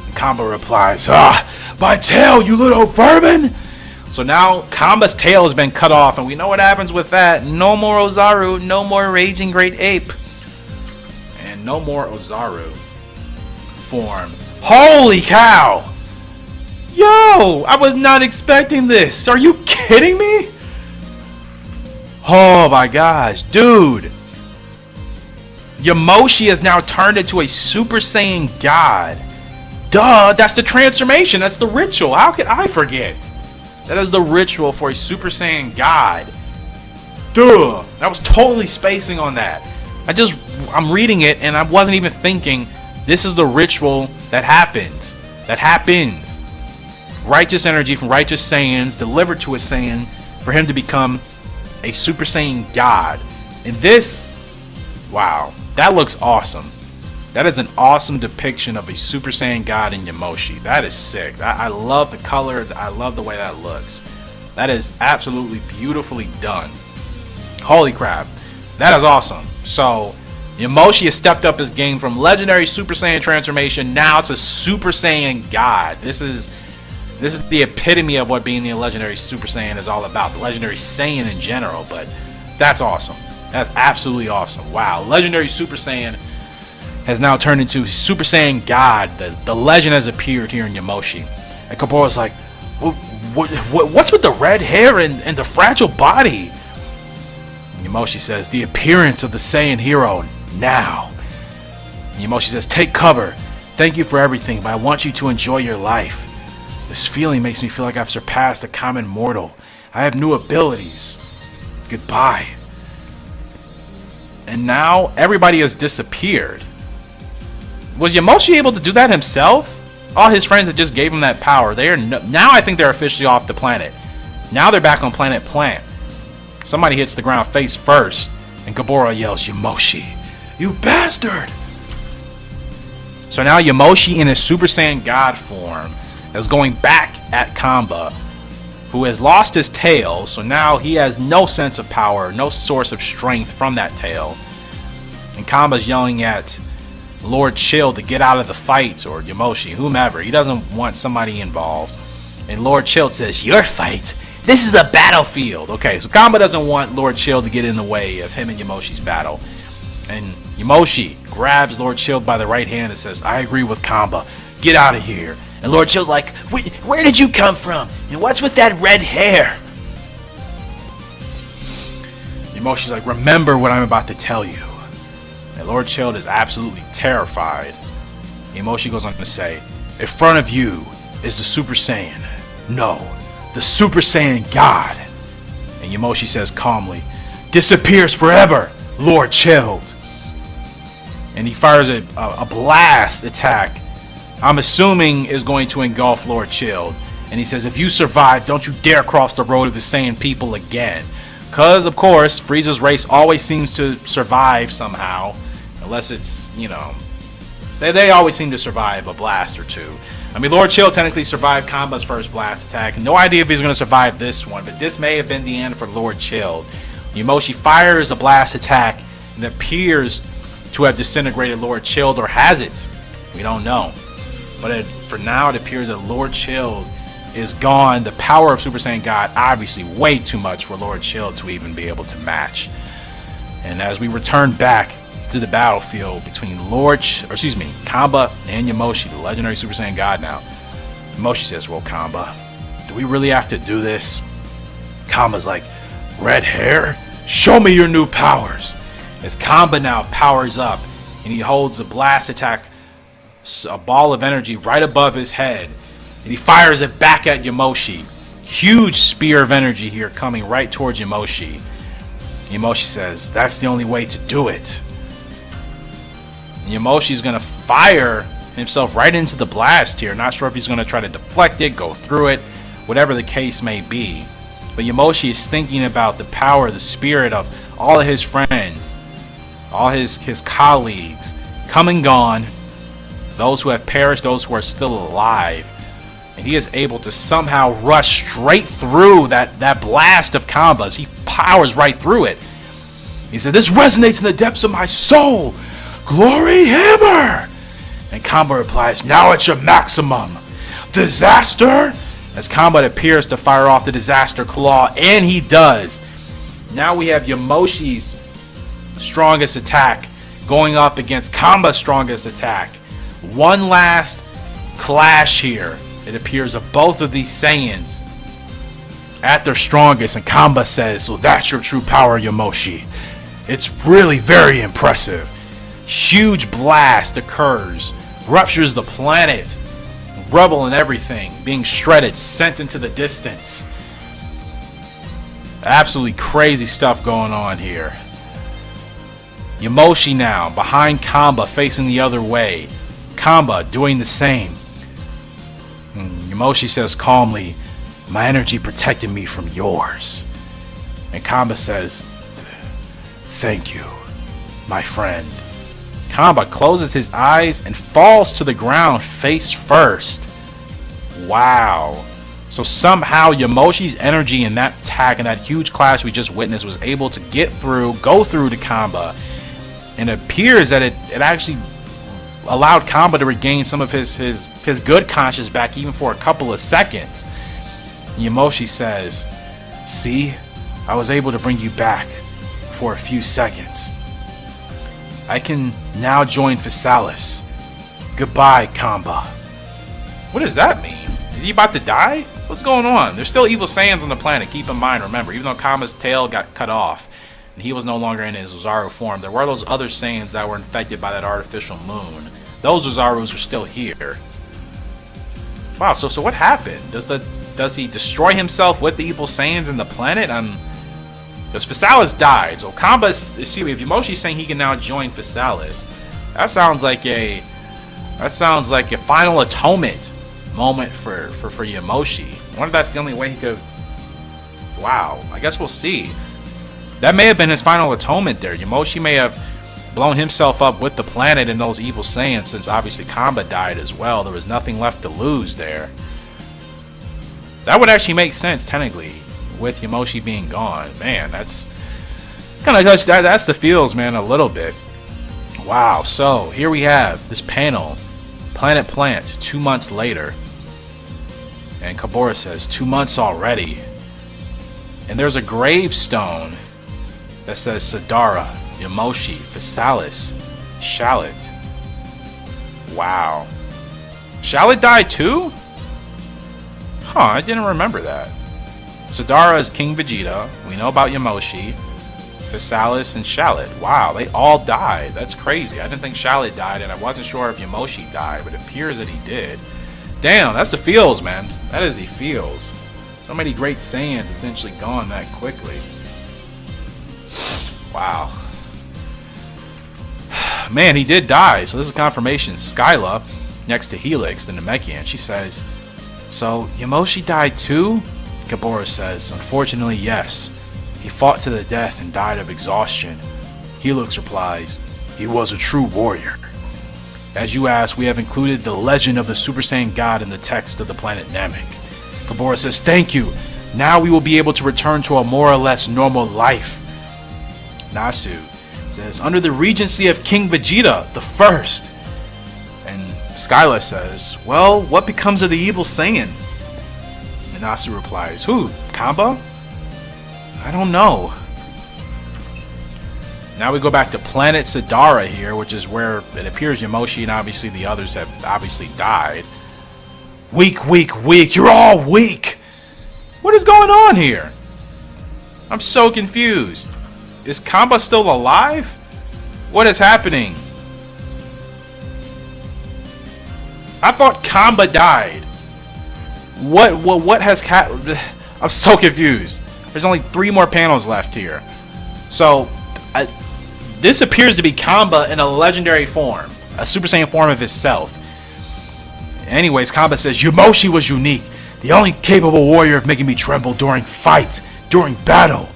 And Kamba replies, by tail, you little vermin! So now Kamba's tail has been cut off, and we know what happens with that. No more Ozaru, no more Raging Great Ape, and no more Ozaru form. Holy cow! Yo, I was not expecting this. Are you kidding me? Oh my gosh, dude. Yamoshi has now turned into a Super Saiyan God. Duh, that's the transformation. That's the ritual. How could I forget? That is the ritual for a Super Saiyan God. Duh, I was totally spacing on that. I'm reading it and I wasn't even thinking this is the ritual that happened. That happens. Righteous energy from righteous Saiyans delivered to a Saiyan for him to become a Super Saiyan God. And this, wow, that looks awesome. That is an awesome depiction of a Super Saiyan God in Yamoshi. That is sick. I love the color. I love the way that looks. That is absolutely beautifully done. Holy crap. That is awesome. So, Yamoshi has stepped up his game from legendary Super Saiyan transformation now to Super Saiyan God. This is the epitome of what being a legendary Super Saiyan is all about. The legendary Saiyan in general, but that's awesome. That's absolutely awesome. Wow. Legendary Super Saiyan has now turned into Super Saiyan God. The legend has appeared here in Yamoshi. And Kabura's like, what's with the red hair and the fragile body? And Yamoshi says, the appearance of the Saiyan hero now. And Yamoshi says, take cover. Thank you for everything, but I want you to enjoy your life. This feeling makes me feel like I've surpassed a common mortal. I have new abilities. Goodbye. And now everybody has disappeared. Was Yamoshi able to do that himself? All his friends that just gave him that power. Now I think they're officially off the planet. Now they're back on planet Plant. Somebody hits the ground face first, and Kabura yells, Yamoshi, you bastard! So now Yamoshi in his Super Saiyan God form is going back at Kamba, who has lost his tail, so now he has no sense of power, no source of strength from that tail. And Kamba's yelling at Lord Chill to get out of the fight, or Yamoshi, whomever. He doesn't want somebody involved. And Lord Chill says, your fight? This is a battlefield. Okay, so Kamba doesn't want Lord Chill to get in the way of him and Yamoshi's battle. And Yamoshi grabs Lord Chill by the right hand and says, I agree with Kamba. Get out of here. And Lord Chill's like, where did you come from? And what's with that red hair? Yamoshi's like, remember what I'm about to tell you. And Lord Chill is absolutely terrified. Yamoshi goes on to say, in front of you is the Super Saiyan. No, the Super Saiyan God. And Yamoshi says calmly, disappears forever, Lord Chilled. And he fires a blast attack, I'm assuming is going to engulf Lord Chilled. And he says, if you survive, don't you dare cross the road of the Saiyan people again. Because, of course, Frieza's race always seems to survive somehow. Unless it's, you know, they always seem to survive a blast or two. I mean, Lord Chill technically survived Kamba's first blast attack. No idea if he's going to survive this one, but this may have been the end for Lord Chill. Yamoshi fires a blast attack and appears to have disintegrated Lord Chill, or has it? We don't know. But for now, it appears that Lord Chill is gone. The power of Super Saiyan God, obviously way too much for Lord Chill to even be able to match. And as we return back to the battlefield between Kamba and Yamoshi, the legendary Super Saiyan God now, Yamoshi says, well, Kamba, do we really have to do this? Kamba's like, red hair? Show me your new powers. As Kamba now powers up and he holds a blast attack, a ball of energy right above his head, and he fires it back at Yamoshi. Huge spear of energy here coming right towards Yamoshi. Yamoshi says, that's the only way to do it. And Yamoshi's going to fire himself right into the blast here. Not sure if he's going to try to deflect it, go through it, whatever the case may be. But Yamoshi is thinking about the power, the spirit of all of his friends, all his colleagues, come and gone, those who have perished, those who are still alive. And he is able to somehow rush straight through that blast of Kamba's. He powers right through it. He said, this resonates in the depths of my soul. Glory hammer! And Kamba replies, now at your maximum. Disaster? as Kamba appears to fire off the disaster claw, and he does. Now we have Yamoshi's strongest attack going up against Kamba's strongest attack. One last clash here, it appears, of both of these Saiyans at their strongest, and Kamba says, "So that's your true power, Yamoshi. It's really very impressive." Huge blast occurs, ruptures the planet, rubble and everything being shredded, sent into the distance. Absolutely crazy stuff going on here. Yamoshi now behind Kamba, facing the other way. Kamba doing the same. Yamoshi says calmly, "My energy protected me from yours." And Kamba says, "Thank you, my friend." Kamba closes his eyes and falls to the ground face first. Wow. So somehow Yamoshi's energy in that attack and that huge clash we just witnessed was able to go through to Kamba. And it appears that it actually allowed Kamba to regain some of his good conscience back, even for a couple of seconds. Yamoshi says, "See, I was able to bring you back for a few seconds. I can now join Physalis. Goodbye, Kamba." What does that mean? Is he about to die? What's going on? There's still evil Saiyans on the planet, keep in mind, remember. Even though Kamba's tail got cut off and he was no longer in his Ozaru form, there were those other Saiyans that were infected by that artificial moon. Those Ozarus are still here. Wow, so what happened? Does he destroy himself with the evil Saiyans in the planet? Because Physalis died, so see, if Yamoshi's saying he can now join Physalis, that sounds like a final atonement moment for Yamoshi. I wonder if that's the only way he could. Wow, I guess we'll see. That may have been his final atonement there. Yamoshi may have blown himself up with the planet and those evil Saiyans, since obviously Kamba died as well. There was nothing left to lose there. That would actually make sense technically, with Yamoshi being gone. Man, that's kind of that's the feels, man, a little bit. Wow. So here we have this panel, Planet Plant, 2 months later, and Kabura says 2 months already, and there's a gravestone that says Sadara, Yamoshi, Physalis, Shallot. Wow. Shallot died too? Huh, I didn't remember that. Sadara is King Vegeta. We know about Yamoshi, Physalis, and Shallot. Wow, they all died. That's crazy. I didn't think Shallot died, and I wasn't sure if Yamoshi died, but it appears that he did. Damn, that's the feels, man. That is the feels. So many great Saiyans essentially gone that quickly. Wow. Man, he did die, so this is confirmation. Skyla, next to Helix, the Namekian, she says, "So, Yamoshi died too?" Kabura says, "Unfortunately, yes. He fought to the death and died of exhaustion." Helix replies, "He was a true warrior. As you asked, we have included the legend of the Super Saiyan God in the text of the planet Namek." Kabura says, "Thank you. Now we will be able to return to a more or less normal life." Nasu says, "Under the regency of King Vegeta the First." And Skyla says, "Well, what becomes of the evil Saiyan?" And Nasu replies, "Who? Kamba? I don't know." Now we go back to Planet Sadara here, which is where it appears Yamoshi and obviously the others have obviously died. Weak, weak, weak. You're all weak. What is going on here? I'm so confused. Is Kamba still alive? What is happening? I thought Kamba died. What has I'm so confused. There's only 3 more panels left here. So, this appears to be Kamba in a legendary form, a Super Saiyan form of himself. Anyways, Kamba says, "Yamoshi was unique, the only capable warrior of making me tremble during battle."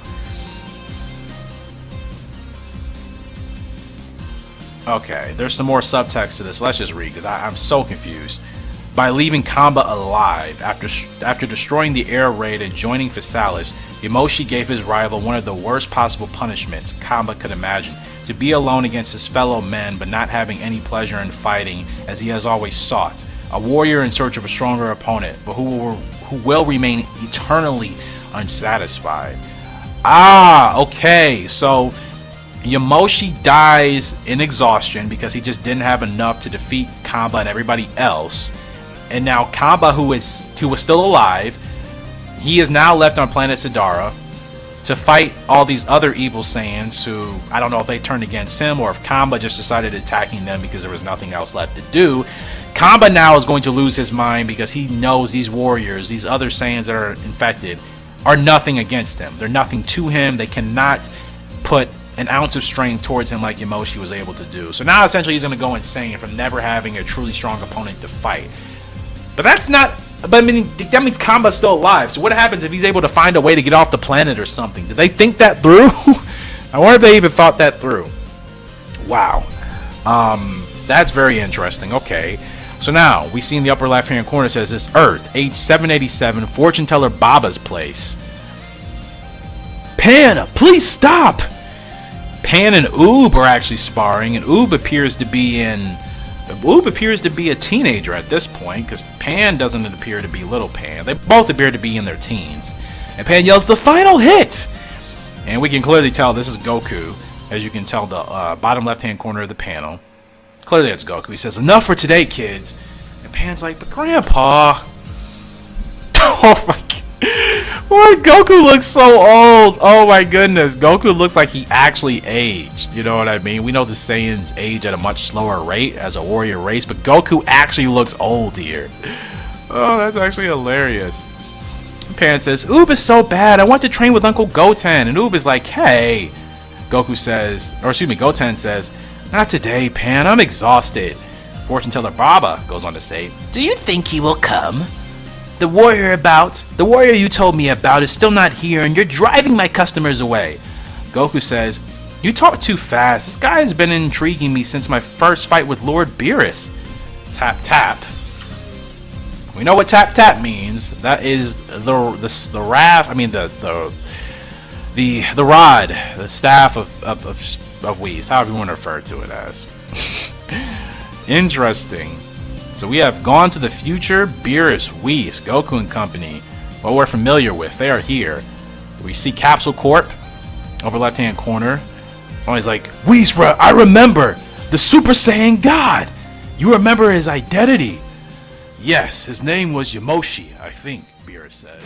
Okay, there's some more subtext to this. Let's just read, because I'm so confused. By leaving Kamba alive after destroying the air raid and joining Physalis, Yamoshi gave his rival one of the worst possible punishments Kamba could imagine: to be alone against his fellow men, but not having any pleasure in fighting as he has always sought. A warrior in search of a stronger opponent, but who will remain eternally unsatisfied. Ah, okay. So Yamoshi dies in exhaustion because he just didn't have enough to defeat Kamba and everybody else. And now Kamba, who was still alive, he is now left on planet Sidara to fight all these other evil Saiyans who, I don't know if they turned against him or if Kamba just decided attacking them because there was nothing else left to do. Kamba now is going to lose his mind because he knows these warriors, these other Saiyans that are infected, are nothing against him. They're nothing to him. They cannot put an ounce of strength towards him like Yamoshi was able to do. So now essentially he's going to go insane from never having a truly strong opponent to fight. But that's not... But I mean, that means Kamba's still alive. So what happens if he's able to find a way to get off the planet or something? Did they think that through? I wonder if they even thought that through. Wow. That's very interesting. Okay. So now, we see in the upper left-hand corner, it says, this Earth, age 787, fortune teller Baba's place. Pan, please stop! Pan and Oob are actually sparring, and Oob appears to be a teenager at this point, because Pan doesn't appear to be little Pan. They both appear to be in their teens. And Pan yells, the final hit! And we can clearly tell this is Goku, as you can tell the bottom left-hand corner of the panel. Clearly it's Goku. He says, enough for today, kids. And Pan's like, but Grandpa... Oh my god. Why Goku looks so old? Oh my goodness. Goku looks like he actually aged. You know what I mean? We know the Saiyans age at a much slower rate as a warrior race, but Goku actually looks old here. Oh, that's actually hilarious. Pan says, Oob is so bad. I want to train with Uncle Goten. And Oob is like, hey. Goten says, not today, Pan. I'm exhausted. Fortune teller Baba goes on to say, Do you think he will come? The warrior you told me about is still not here, and you're driving my customers away. Goku says, you talk too fast. This guy has been intriguing me since my first fight with Lord Beerus. Tap tap. We know what tap tap means. That is the raft. I mean the rod, the staff of Whis, however you want to refer to it as. Interesting. So we have gone to the future, Beerus, Whis, Goku and company. What we're familiar with, they are here. We see Capsule Corp, upper left-hand corner. Somebody's like, Whis, I remember! The Super Saiyan God! You remember his identity? Yes, his name was Yamoshi, I think, Beerus says.